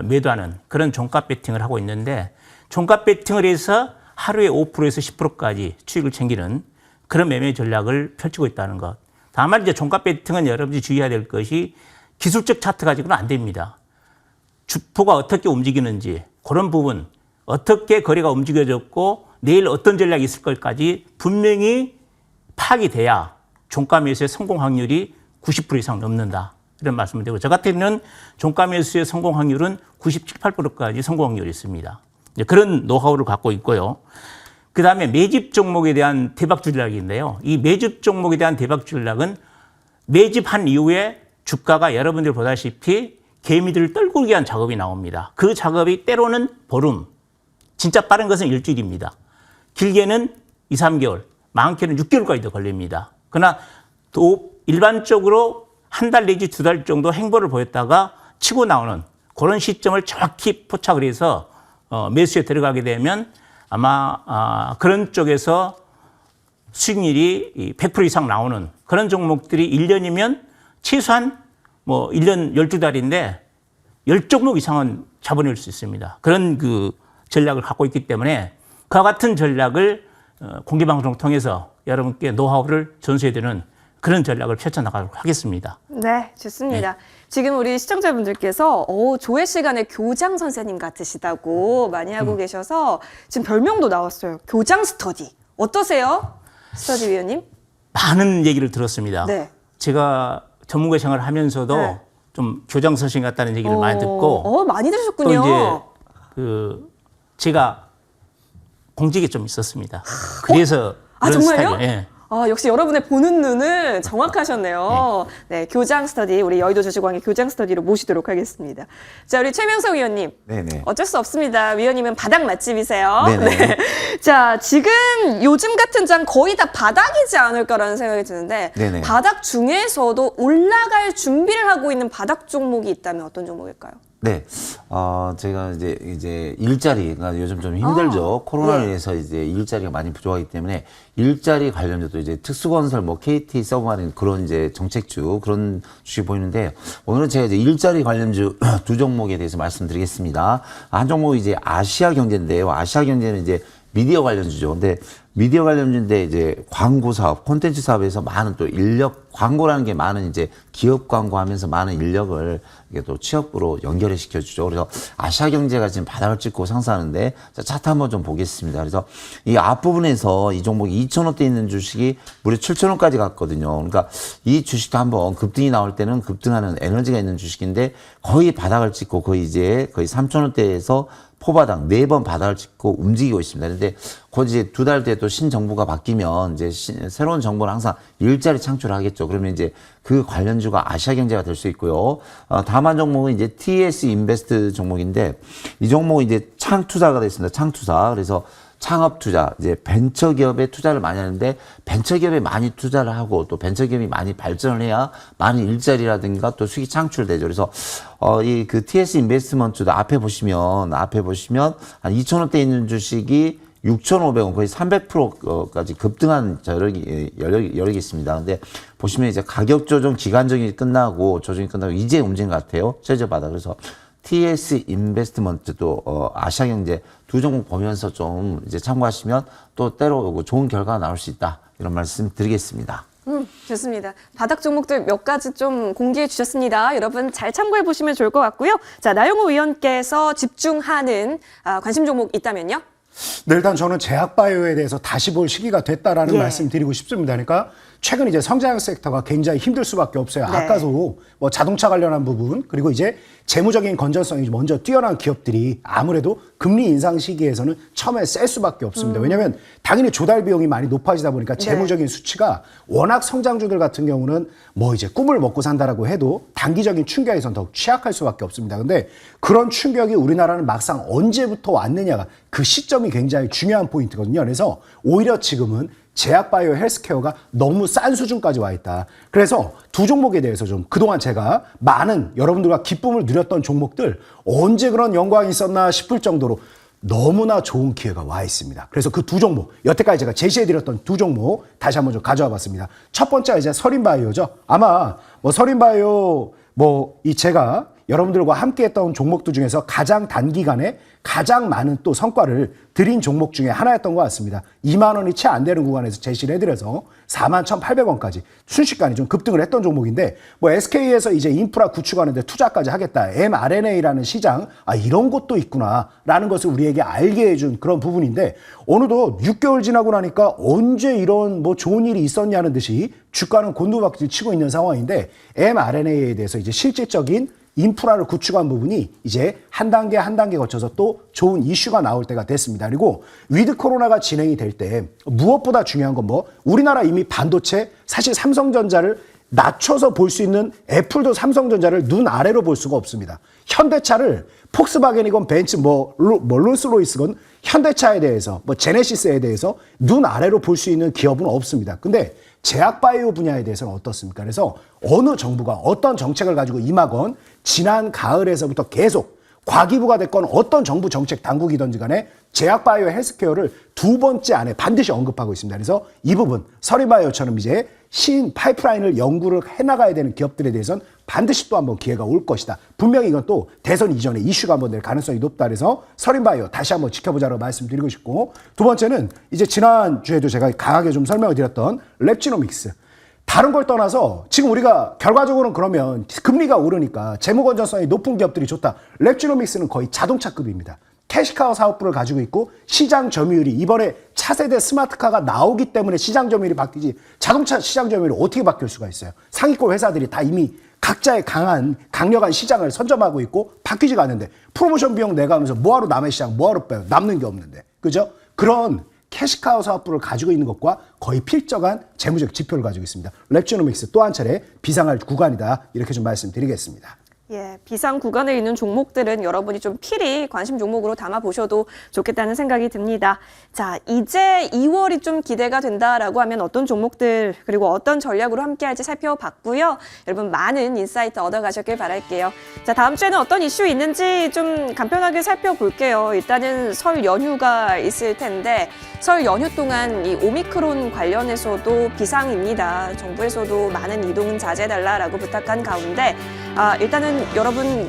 매도하는 그런 종가 배팅을 하고 있는데 종가 배팅을 해서 하루에 5%에서 10%까지 수익을 챙기는 그런 매매 전략을 펼치고 있다는 것. 다만 이제 종가 배팅은 여러분들이 주의해야 될 것이 기술적 차트 가지고는 안 됩니다. 주포가 어떻게 움직이는지 그런 부분 어떻게 거래가 움직여졌고 내일 어떤 전략이 있을 것까지 분명히 파악이 돼야 종가 매수의 성공 확률이 90% 이상 넘는다. 이런 말씀을 드리고 저 같은 경우는 종가 매수의 성공 확률은 97, 8%까지 성공 확률이 있습니다. 그런 노하우를 갖고 있고요. 그다음에 매집 종목에 대한 대박 전략인데요. 이 매집 종목에 대한 대박 전략은 매집한 이후에 주가가 여러분들 보다시피 개미들을 떨구기 위한 작업이 나옵니다. 그 작업이 때로는 보름, 진짜 빠른 것은 일주일입니다. 길게는 2, 3개월, 많게는 6개월까지도 걸립니다. 그러나 또 일반적으로 한 달 내지 2달 정도 행보를 보였다가 치고 나오는 그런 시점을 정확히 포착을 해서 매수에 들어가게 되면 아마 그런 쪽에서 수익률이 100% 이상 나오는 그런 종목들이 1년이면 최소한 뭐 1년 12달인데 10종목 이상은 잡아낼 수 있습니다. 그런 그 전략을 갖고 있기 때문에 그와 같은 전략을 공개방송을 통해서 여러분께 노하우를 전수해드리는 그런 전략을 펼쳐나가도록 하겠습니다. 네, 좋습니다. 지금 우리 시청자분들께서 조회 시간에 교장 선생님 같으시다고 많이 하고 계셔서 지금 별명도 나왔어요. 교장 스터디. 어떠세요? 스터디 위원님? 많은 얘기를 들었습니다. 네. 제가 전문가 생활을 하면서도 네. 좀 교장 선생 같다는 얘기를 많이 듣고 많이 또 들으셨군요. 이제 제가 공직에 좀 있었습니다. 그래서 그런 정말요? 스타일이에요. 예. 역시 여러분의 보는 눈은 정확하셨네요. 네, 교장 스터디, 우리 여의도 주식왕의 교장 스터디로 모시도록 하겠습니다. 자, 우리 최명석 위원님. 네네. 어쩔 수 없습니다. 위원님은 바닥 맛집이세요. 네네. 네. 자, 지금 요즘 같은 장 거의 다 바닥이지 않을까라는 생각이 드는데 네네. 바닥 중에서도 올라갈 준비를 하고 있는 바닥 종목이 있다면 어떤 종목일까요? 네, 제가 이제 일자리가 요즘 좀 힘들죠. 코로나로 네. 인해서 이제 일자리가 많이 부족하기 때문에 일자리 관련돼도 이제 특수건설, 뭐 KT, 서브마린 그런 이제 정책주 그런 주식 보이는데 오늘은 제가 이제 일자리 관련주 두 종목에 대해서 말씀드리겠습니다. 한 종목이 이제 아시아경제인데요. 아시아경제는 이제 미디어 관련주죠. 근데 미디어 관련주인데 이제 광고 사업, 콘텐츠 사업에서 많은 또 인력, 광고라는 게 많은 이제 기업 광고하면서 많은 인력을 이게 또 취업으로 연결해 시켜주죠. 그래서 아시아경제가 지금 바닥을 찍고 상승하는데 차트 한번 좀 보겠습니다. 그래서 이 앞부분에서 이 종목이 2,000원대 있는 주식이 무려 7,000원까지 갔거든요. 그러니까 이 주식도 한번 급등이 나올 때는 급등하는 에너지가 있는 주식인데 거의 바닥을 찍고 거의 3,000원대에서 포바닥 4번 바닥을 찍고 움직이고 있습니다. 그런데 곧 이제 2달 뒤에 또 신정부가 바뀌면 이제 새로운 정부는 항상 일자리 창출을 하겠죠. 그러면 이제 그 관련주가 아시아경제가 될 수 있고요. 다음 한 종목은 이제 TS 인베스트 종목인데 이 종목은 이제 창투자가 됐습니다. 창투자. 그래서 창업 투자, 이제 벤처기업에 투자를 많이 하는데 벤처기업에 많이 투자를 하고 또 벤처기업이 많이 발전을 해야 많은 일자리라든가 또 수익이 창출되죠. 그래서 이 그 TS 인베스트먼트도 앞에 보시면 한 2,000원대 있는 주식이 6,500원 거의 300%까지 급등한 여력이 있습니다. 근데 보시면 이제 가격 조정 기간적이 끝나고 조정이 끝나고 이제 움직인 것 같아요. 최저바닥. 그래서 TS 인베스트먼트도 아시아경제 두 종목 보면서 좀 이제 참고하시면 또 때로 좋은 결과가 나올 수 있다. 이런 말씀 드리겠습니다. 좋습니다. 바닥 종목들 몇 가지 좀 공개해 주셨습니다. 여러분 잘 참고해 보시면 좋을 것 같고요. 자, 나영호 위원께서 집중하는 관심 종목 있다면요? 네, 일단 저는 제약바이오에 대해서 다시 볼 시기가 됐다라는 예. 말씀 드리고 싶습니다. 그러니까 최근 이제 성장 섹터가 굉장히 힘들 수밖에 없어요. 네. 아까도 뭐 자동차 관련한 부분 그리고 이제 재무적인 건전성이 먼저 뛰어난 기업들이 아무래도 금리 인상 시기에서는 처음에 셀 수밖에 없습니다. 왜냐하면 당연히 조달 비용이 많이 높아지다 보니까 재무적인 수치가 워낙 성장주들 같은 경우는 뭐 이제 꿈을 먹고 산다라고 해도 단기적인 충격에선 더욱 취약할 수밖에 없습니다. 근데 그런 충격이 우리나라는 막상 언제부터 왔느냐가 그 시점이 굉장히 중요한 포인트거든요. 그래서 오히려 지금은 제약바이오 헬스케어가 너무 싼 수준까지 와 있다. 그래서 두 종목에 대해서 좀 그동안 제가 많은 여러분들과 기쁨을 누렸던 종목들 언제 그런 영광이 있었나 싶을 정도로 너무나 좋은 기회가 와 있습니다. 그래서 그 두 종목, 여태까지 제가 제시해드렸던 두 종목 다시 한번 좀 가져와 봤습니다. 첫 번째가 이제 서린바이오죠. 아마 뭐 서린바이오 제가 여러분들과 함께 했던 종목들 중에서 가장 단기간에 가장 많은 또 성과를 드린 종목 중에 하나였던 것 같습니다. 2만 원이 채 안 되는 구간에서 제시를 해드려서 41,800원까지 순식간에 좀 급등을 했던 종목인데 뭐 SK에서 이제 인프라 구축하는데 투자까지 하겠다. mRNA라는 시장, 이런 것도 있구나라는 것을 우리에게 알게 해준 그런 부분인데 어느덧 6개월 지나고 나니까 언제 이런 뭐 좋은 일이 있었냐는 듯이 주가는 곤두박질 치고 있는 상황인데 mRNA에 대해서 이제 실질적인 인프라를 구축한 부분이 이제 한 단계 한 단계 거쳐서 또 좋은 이슈가 나올 때가 됐습니다. 그리고 위드 코로나가 진행이 될 때 무엇보다 중요한 건 뭐 우리나라 이미 반도체 사실 삼성전자를 낮춰서 볼 수 있는 애플도 삼성전자를 눈 아래로 볼 수가 없습니다. 현대차를 폭스바겐이건 벤츠 롤스로이스건 현대차에 대해서 뭐 제네시스에 대해서 눈 아래로 볼 수 있는 기업은 없습니다. 근데 제약바이오 분야에 대해서는 어떻습니까? 그래서 어느 정부가 어떤 정책을 가지고 임하건 지난 가을에서부터 계속 과기부가 됐건 어떤 정부 정책 당국이든지 간에 제약바이오 헬스케어를 두 번째 안에 반드시 언급하고 있습니다. 그래서 이 부분 서린바이오처럼 이제 신 파이프라인을 연구를 해나가야 되는 기업들에 대해서는 반드시 또 한번 기회가 올 것이다. 분명히 이건 또 대선 이전에 이슈가 한번 될 가능성이 높다. 그래서 서린바이오 다시 한번 지켜보자고 말씀드리고 싶고 두 번째는 이제 지난주에도 제가 강하게 좀 설명을 드렸던 랩지노믹스. 다른 걸 떠나서 지금 우리가 결과적으로는 그러면 금리가 오르니까 재무 건전성이 높은 기업들이 좋다. 랩지노믹스는 거의 자동차급입니다. 캐시카우 사업부를 가지고 있고 시장 점유율이 이번에 차세대 스마트카가 나오기 때문에 시장 점유율이 바뀌지 자동차 시장 점유율이 어떻게 바뀔 수가 있어요. 상위권 회사들이 다 이미 각자의 강력한 시장을 선점하고 있고 바뀌지가 않는데 프로모션 비용 내가 하면서 뭐하러 남의 시장 뭐하러 빼요. 남는 게 없는데. 그죠? 그런 캐시카우 사업부를 가지고 있는 것과 거의 필적한 재무적 지표를 가지고 있습니다. 랩지노믹스 또 한 차례 비상할 구간이다. 이렇게 좀 말씀드리겠습니다. 예, 비상 구간에 있는 종목들은 여러분이 좀 필히 관심 종목으로 담아보셔도 좋겠다는 생각이 듭니다. 자, 이제 2월이 좀 기대가 된다라고 하면 어떤 종목들 그리고 어떤 전략으로 함께할지 살펴봤고요. 여러분 많은 인사이트 얻어가셨길 바랄게요. 자, 다음 주에는 어떤 이슈 있는지 좀 간편하게 살펴볼게요. 일단은 설 연휴가 있을 텐데 설 연휴 동안 이 오미크론 관련해서도 비상입니다. 정부에서도 많은 이동은 자제해달라고 부탁한 가운데 일단은 여러분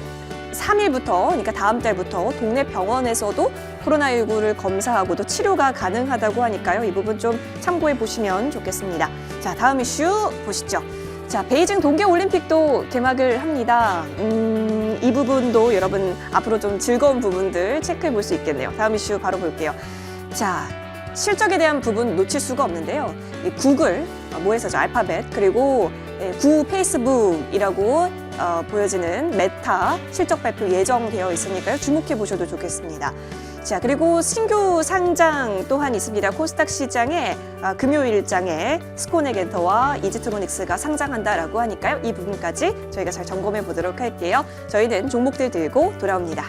3일부터 그러니까 다음 달부터 동네 병원에서도 코로나19를 검사하고 또 치료가 가능하다고 하니까요. 이 부분 좀 참고해 보시면 좋겠습니다. 자, 다음 이슈 보시죠. 자, 베이징 동계올림픽도 개막을 합니다. 이 부분도 여러분 앞으로 좀 즐거운 부분들 체크해 볼 수 있겠네요. 다음 이슈 바로 볼게요. 자, 실적에 대한 부분 놓칠 수가 없는데요. 이 구글, 모회사죠. 알파벳, 그리고 구 페이스북이라고 보여지는 메타 실적 발표 예정되어 있으니까요. 주목해 보셔도 좋겠습니다. 자, 그리고 신규 상장 또한 있습니다. 코스닥 시장에 금요일장에 스코넥엔터와 이지트로닉스가 상장한다라고 하니까요. 이 부분까지 저희가 잘 점검해 보도록 할게요. 저희는 종목들 들고 돌아옵니다.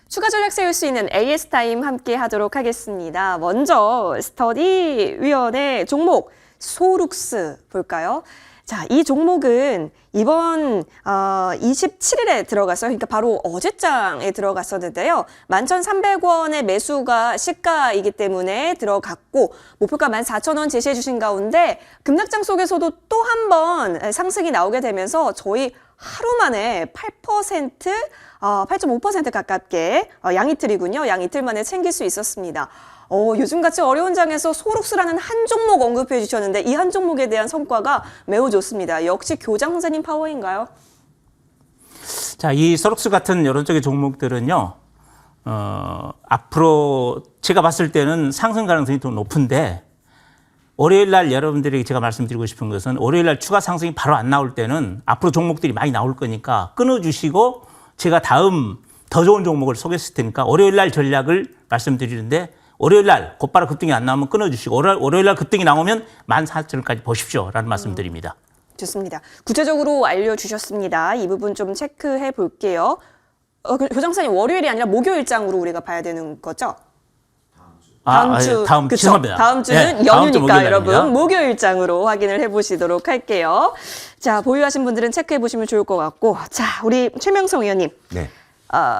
추가 전략 세울 수 있는 AS타임 함께 하도록 하겠습니다. 먼저 스터디위원회 종목 소룩스 볼까요? 자, 이 종목은 이번 27일에 들어갔어요. 그러니까 바로 어제장에 들어갔었는데요. 11,300원의 매수가 시가이기 때문에 들어갔고 목표가 14,000원 제시해 주신 가운데 급락장 속에서도 또 한 번 상승이 나오게 되면서 저희 하루 만에 8.5% 가깝게 양이틀이군요. 양이틀 만에 챙길 수 있었습니다. 요즘같이 어려운 장에서 소룩스라는 한 종목 언급해 주셨는데 이 한 종목에 대한 성과가 매우 좋습니다. 역시 교장 선생님 파워인가요? 자, 이 소록스 같은 이런 쪽의 종목들은요, 앞으로 제가 봤을 때는 상승 가능성이 더 높은데, 월요일 날 여러분들에게 제가 말씀드리고 싶은 것은 월요일 날 추가 상승이 바로 안 나올 때는 앞으로 종목들이 많이 나올 거니까 끊어주시고 제가 다음 더 좋은 종목을 소개했을 테니까 월요일 날 전략을 말씀드리는데 월요일 날 곧바로 급등이 안 나오면 끊어주시고 월요일 날 급등이 나오면 14,000원까지 보십시오라는 말씀드립니다. 좋습니다. 구체적으로 알려주셨습니다. 이 부분 좀 체크해 볼게요. 교장선생님, 월요일이 아니라 목요일장으로 우리가 봐야 되는 거죠? 다음 그쵸? 죄송합니다. 다음 주는 네, 다음 주 연휴니까 목요일 여러분 날입니다. 목요일장으로 확인을 해보시도록 할게요. 자, 보유하신 분들은 체크해 보시면 좋을 것 같고, 자, 우리 최명성 의원님. 네.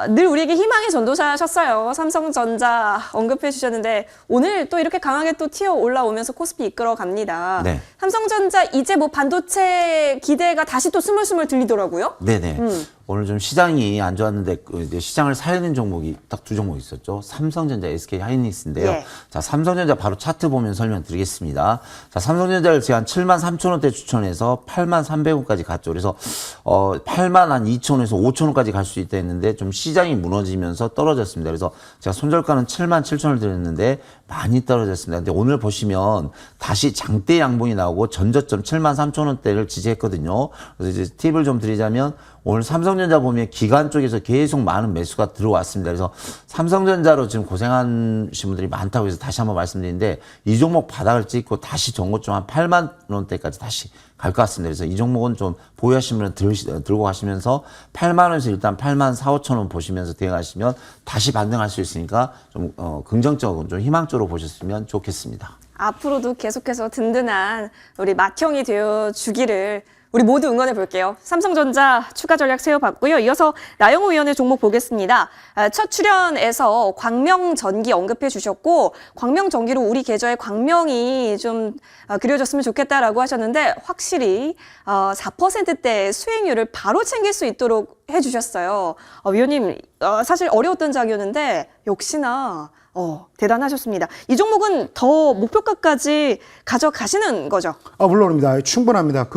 늘 우리에게 희망의 전도사셨어요. 삼성전자 언급해 주셨는데 오늘 또 이렇게 강하게 또 튀어 올라오면서 코스피 이끌어 갑니다. 네. 삼성전자 이제 뭐 반도체 기대가 다시 또 스물스물 들리더라고요. 네네. 오늘 좀 시장이 안 좋았는데 이제 시장을 살리는 종목이 딱 두 종목 있었죠. 삼성전자, SK 하이닉스인데요. 예. 자, 삼성전자 바로 차트 보면 설명드리겠습니다. 자, 삼성전자를 제가 한 73,000원대 추천해서 83,300원까지 갔죠. 그래서 82,000원에서 5,000원까지 갈 수 있다 했는데 좀 시장이 무너지면서 떨어졌습니다. 그래서 제가 손절가는 77,000원을 드렸는데 많이 떨어졌습니다. 근데 오늘 보시면 다시 장대 양봉이 나오고 전저점 73,000원대를 지지했거든요. 그래서 이제 팁을 좀 드리자면 오늘 삼성전자 보면 기관 쪽에서 계속 많은 매수가 들어왔습니다. 그래서 삼성전자로 지금 고생하신 분들이 많다고 해서 다시 한번 말씀드리는데 이 종목 바닥을 찍고 다시 전고점 한 8만 원대까지 다시 갈 것 같습니다. 그래서 이 종목은 좀 보유하신 분은 들고 가시면서 8만 원에서 일단 8만 4, 5천 원 보시면서 대응하시면 다시 반등할 수 있으니까 좀 긍정적으로 좀 희망적으로 보셨으면 좋겠습니다. 앞으로도 계속해서 든든한 우리 맏형이 되어 주기를 우리 모두 응원해 볼게요. 삼성전자 추가 전략 세워봤고요. 이어서 나영호 의원의 종목 보겠습니다. 첫 출연에서 광명전기 언급해 주셨고 광명전기로 우리 계좌에 광명이 좀 그려졌으면 좋겠다라고 하셨는데 확실히 4%대 수익률을 바로 챙길 수 있도록 해주셨어요. 위원님 사실 어려웠던 장이었는데 역시나 대단하셨습니다. 이 종목은 더 목표가까지 가져가시는 거죠? 물론입니다. 충분합니다.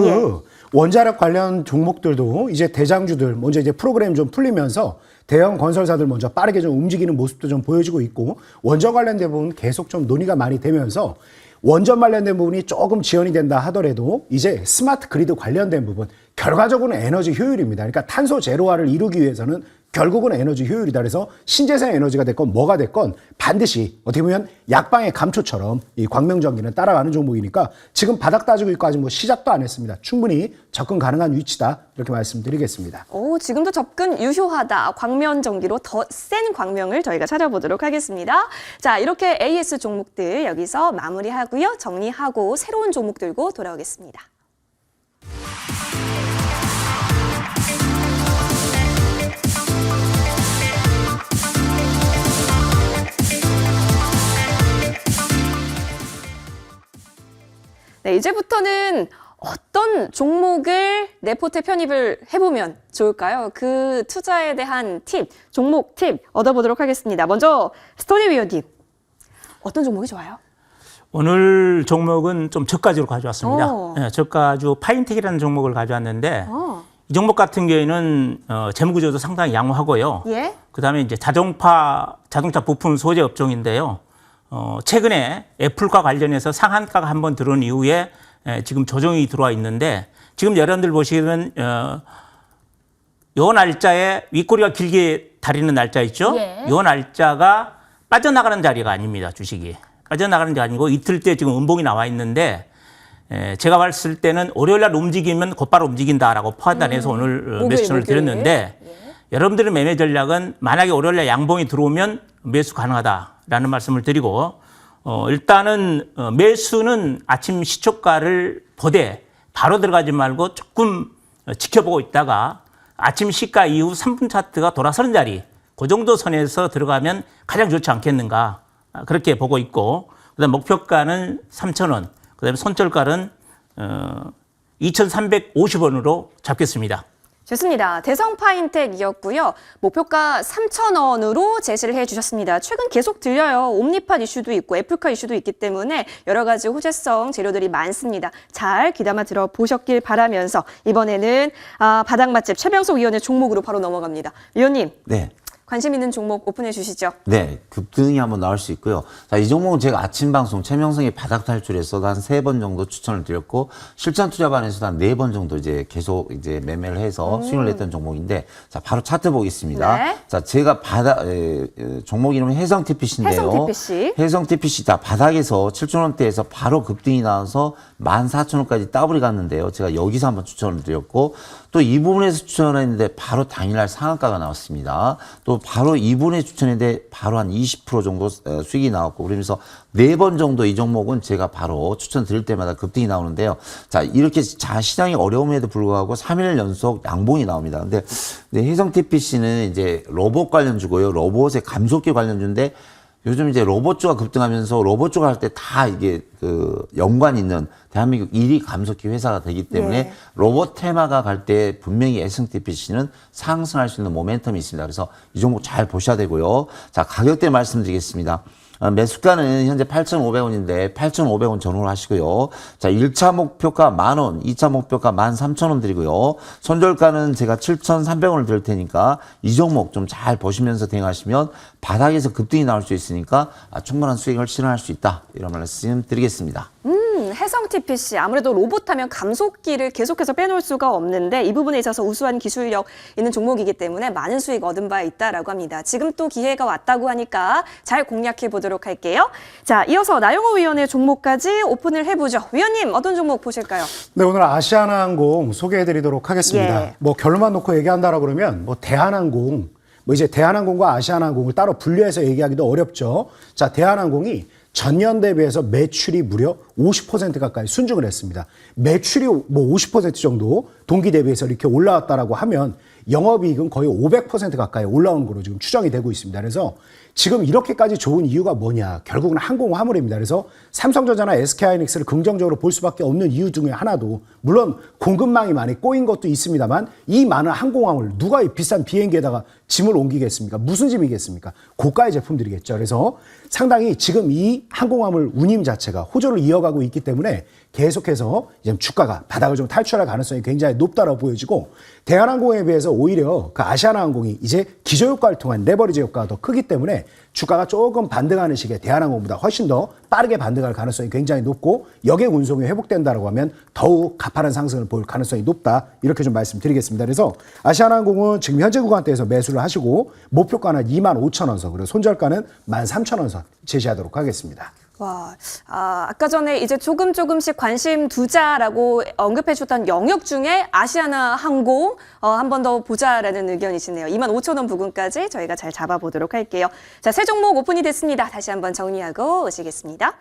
원자력 관련 종목들도 이제 대장주들 먼저 이제 프로그램 좀 풀리면서 대형 건설사들 먼저 빠르게 좀 움직이는 모습도 좀 보여지고 있고 원전 관련된 부분 계속 좀 논의가 많이 되면서 원전 관련된 부분이 조금 지연이 된다 하더라도 이제 스마트 그리드 관련된 부분 결과적으로는 에너지 효율입니다. 그러니까 탄소 제로화를 이루기 위해서는 결국은 에너지 효율이다. 그래서 신재생 에너지가 됐건 뭐가 됐건 반드시 어떻게 보면 약방의 감초처럼 이 광명전기는 따라가는 종목이니까 지금 바닥 따지고 있고 아직 뭐 시작도 안 했습니다. 충분히 접근 가능한 위치다. 이렇게 말씀드리겠습니다. 지금도 접근 유효하다. 광명전기로 더 센 광명을 저희가 찾아보도록 하겠습니다. 자, 이렇게 AS 종목들 여기서 마무리하고요. 정리하고 새로운 종목 들고 돌아오겠습니다. 네, 이제부터는 어떤 종목을 내 포트에 편입을 해보면 좋을까요? 그 투자에 대한 팁, 종목 팁 얻어보도록 하겠습니다. 먼저 스토리 위원님, 어떤 종목이 좋아요? 오늘 종목은 좀 저가주로 가져왔습니다. 오. 네, 저가주 파인텍이라는 종목을 가져왔는데 이 종목 같은 경우에는 재무구조도 상당히 양호하고요. 예? 그다음에 이제 자동차 부품 소재 업종인데요. 최근에 애플과 관련해서 상한가가 한번 들어온 이후에 지금 조정이 들어와 있는데 지금 여러분들 보시면 요 날짜에 윗꼬리가 길게 다리는 날짜 있죠? 예. 요 날짜가 빠져나가는 자리가 아닙니다. 주식이. 빠져나가는 게 아니고 이틀 때 지금 음봉이 나와 있는데 제가 봤을 때는 월요일 날 움직이면 곧바로 움직인다라고 판단해서 오늘 매수를 드렸는데 여러분들의 매매 전략은 만약에 월요일 날 양봉이 들어오면 매수 가능하다라는 말씀을 드리고 일단은 매수는 아침 시초가를 보되 바로 들어가지 말고 조금 지켜보고 있다가 아침 시가 이후 3분 차트가 돌아서는 자리 그 정도 선에서 들어가면 가장 좋지 않겠는가 그렇게 보고 있고 그다음 목표가는 3,000원 그다음에 손절가는 2,350원으로 잡겠습니다. 좋습니다. 대성파인텍이었고요. 목표가 3,000원으로 제시를 해주셨습니다. 최근 계속 들려요. 옴니팟 이슈도 있고 애플카 이슈도 있기 때문에 여러 가지 호재성 재료들이 많습니다. 잘 귀담아 들어보셨길 바라면서 이번에는 바닥 맛집 최병석 위원의 종목으로 바로 넘어갑니다. 위원님. 네. 관심 있는 종목 오픈해 주시죠. 네, 급등이 한번 나올 수 있고요. 자, 이 종목은 제가 아침 방송 최명성이 바닥 탈출해서 한 3번 정도 추천을 드렸고, 실전 투자반에서도 한 4번 정도 이제 계속 이제 매매를 해서 수익을 냈던 종목인데, 자, 바로 차트 보겠습니다. 네. 자, 제가 종목 이름은 해성 TPC인데요. 해성 TPC. 해성 TPC 다 바닥에서 7,000원대에서 바로 급등이 나와서 14,000원까지 더블이 갔는데요. 제가 여기서 한번 추천을 드렸고, 또 이 부분에서 추천을 했는데 바로 당일날 상한가가 나왔습니다. 또 바로 이분에 추천했는데 바로 한 20% 정도 수익이 나왔고, 그러면서 4번 정도 이 종목은 제가 바로 추천드릴 때마다 급등이 나오는데요. 자, 이렇게 시장이 어려움에도 불구하고 3일 연속 양봉이 나옵니다. 근데 해성 TPC는 이제 로봇 관련주고요. 로봇의 감속기 관련주인데, 요즘 이제 로봇주가 급등하면서 로봇주가 할 때 다 이게 연관 있는 대한민국 1위 감속기 회사가 되기 때문에 예. 로봇 테마가 갈 때 분명히 S&TPC는 상승할 수 있는 모멘텀이 있습니다. 그래서 이 종목 잘 보셔야 되고요. 자, 가격대 말씀드리겠습니다. 매수가는 현재 8,500원인데 8,500원 전후로 하시고요. 자, 1차 목표가 10,000원, 2차 목표가 13,000원 드리고요. 손절가는 제가 7,300원을 드릴 테니까 이 종목 좀 잘 보시면서 대응하시면 바닥에서 급등이 나올 수 있으니까 충분한 수익을 실현할 수 있다. 이런 말씀 드리겠습니다. 해성 TPC 아무래도 로봇 하면 감속기를 계속해서 빼놓을 수가 없는데 이 부분에 있어서 우수한 기술력 있는 종목이기 때문에 많은 수익 얻은 바 있다라고 합니다. 지금 또 기회가 왔다고 하니까 잘 공략해 보도록 할게요. 자, 이어서 나영호 위원의 종목까지 오픈을 해보죠. 위원님 어떤 종목 보실까요? 네, 오늘 아시아나항공 소개해드리도록 하겠습니다. 예. 뭐 결론만 놓고 얘기한다라 그러면 뭐 대한항공, 뭐 이제 대한항공과 아시아나항공을 따로 분류해서 얘기하기도 어렵죠. 자, 대한항공이 전년 대비해서 매출이 무려 50% 가까이 순증을 했습니다. 매출이 뭐 50% 정도 동기 대비해서 이렇게 올라왔다라고 하면 영업이익은 거의 500% 가까이 올라온 거로 지금 추정이 되고 있습니다. 그래서 지금 이렇게까지 좋은 이유가 뭐냐? 결국은 항공화물입니다. 그래서 삼성전자나 SK하이닉스를 긍정적으로 볼 수밖에 없는 이유 중에 하나도, 물론 공급망이 많이 꼬인 것도 있습니다만, 이 많은 항공화물, 누가 이 비싼 비행기에다가 짐을 옮기겠습니까? 무슨 짐이겠습니까? 고가의 제품들이겠죠. 그래서 상당히 지금 이 항공화물 운임 자체가 호조를 이어가고 있기 때문에 계속해서 이제 주가가 바닥을 좀 탈출할 가능성이 굉장히 높다라고 보여지고, 대한항공에 비해서 오히려 그 아시아나항공이 이제 기저효과를 통한 레버리지 효과가 더 크기 때문에 주가가 조금 반등하는 식의 대한항공보다 훨씬 더 빠르게 반등할 가능성이 굉장히 높고, 여객 운송이 회복된다라고 하면 더욱 가파른 상승을 보일 가능성이 높다, 이렇게 좀 말씀드리겠습니다. 그래서 아시아나항공은 지금 현재 구간대에서 매수를 하시고 목표가는 25,000원 선, 그리고 손절가는 13,000원 선 제시하도록 하겠습니다. 와, 아까 전에 이제 조금씩 관심 두자라고 언급해 주셨던 영역 중에 아시아나 항공 한 번 더 보자라는 의견이시네요. 25,000원 부근까지 저희가 잘 잡아보도록 할게요. 자, 새 종목 오픈이 됐습니다. 다시 한번 정리하고 오시겠습니다.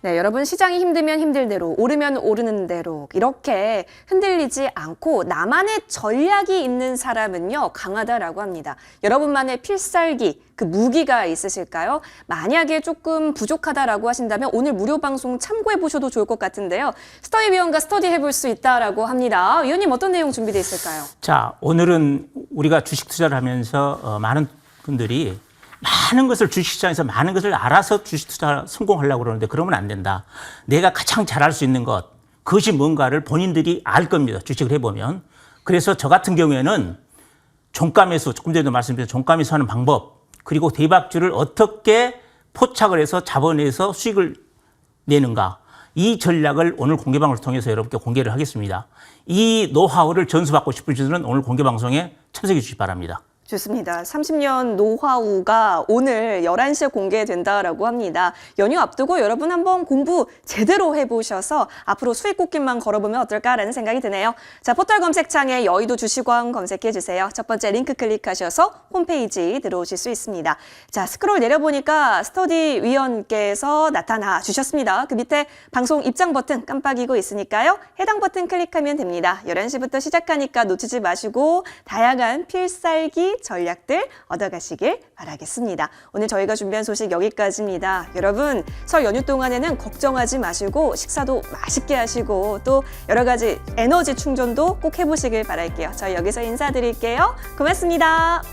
네, 여러분 시장이 힘들면 힘들 대로, 오르면 오르는 대로 이렇게 흔들리지 않고 나만의 전략이 있는 사람은요, 강하다라고 합니다. 여러분만의 필살기, 그 무기가 있으실까요? 만약에 조금 부족하다라고 하신다면 오늘 무료 방송 참고해 보셔도 좋을 것 같은데요. 스터디 위원과 스터디 해볼 수 있다라고 합니다. 위원님 어떤 내용 준비되어 있을까요? 자, 오늘은 우리가 주식 투자를 하면서 많은 분들이 많은 것을 주식시장에서 많은 것을 알아서 주식 투자 성공하려고 그러는데 그러면 안 된다. 내가 가장 잘할 수 있는 것, 그것이 뭔가를 본인들이 알 겁니다. 주식을 해보면. 그래서 저 같은 경우에는 종가 매수, 조금 전에도 말씀드린 종가 매수하는 방법, 그리고 대박주를 어떻게 포착을 해서 잡아내서 수익을 내는가, 이 전략을 오늘 공개방송을 통해서 여러분께 공개를 하겠습니다. 이 노하우를 전수받고 싶으신 분들은 오늘 공개방송에 참석해 주시기 바랍니다. 좋습니다. 30년 노하우가 오늘 11시에 공개된다라고 합니다. 연휴 앞두고 여러분 한번 공부 제대로 해보셔서 앞으로 수익 꽃길만 걸어보면 어떨까라는 생각이 드네요. 자, 포털 검색창에 여의도 주식왕 검색해주세요. 첫 번째 링크 클릭하셔서 홈페이지 들어오실 수 있습니다. 자, 스크롤 내려보니까 스터디 위원께서 나타나 주셨습니다. 그 밑에 방송 입장 버튼 깜빡이고 있으니까요. 해당 버튼 클릭하면 됩니다. 11시부터 시작하니까 놓치지 마시고 다양한 필살기 전략들 얻어가시길 바라겠습니다. 오늘 저희가 준비한 소식 여기까지입니다. 여러분, 설 연휴 동안에는 걱정하지 마시고 식사도 맛있게 하시고 또 여러 가지 에너지 충전도 꼭 해보시길 바랄게요. 저희 여기서 인사드릴게요. 고맙습니다.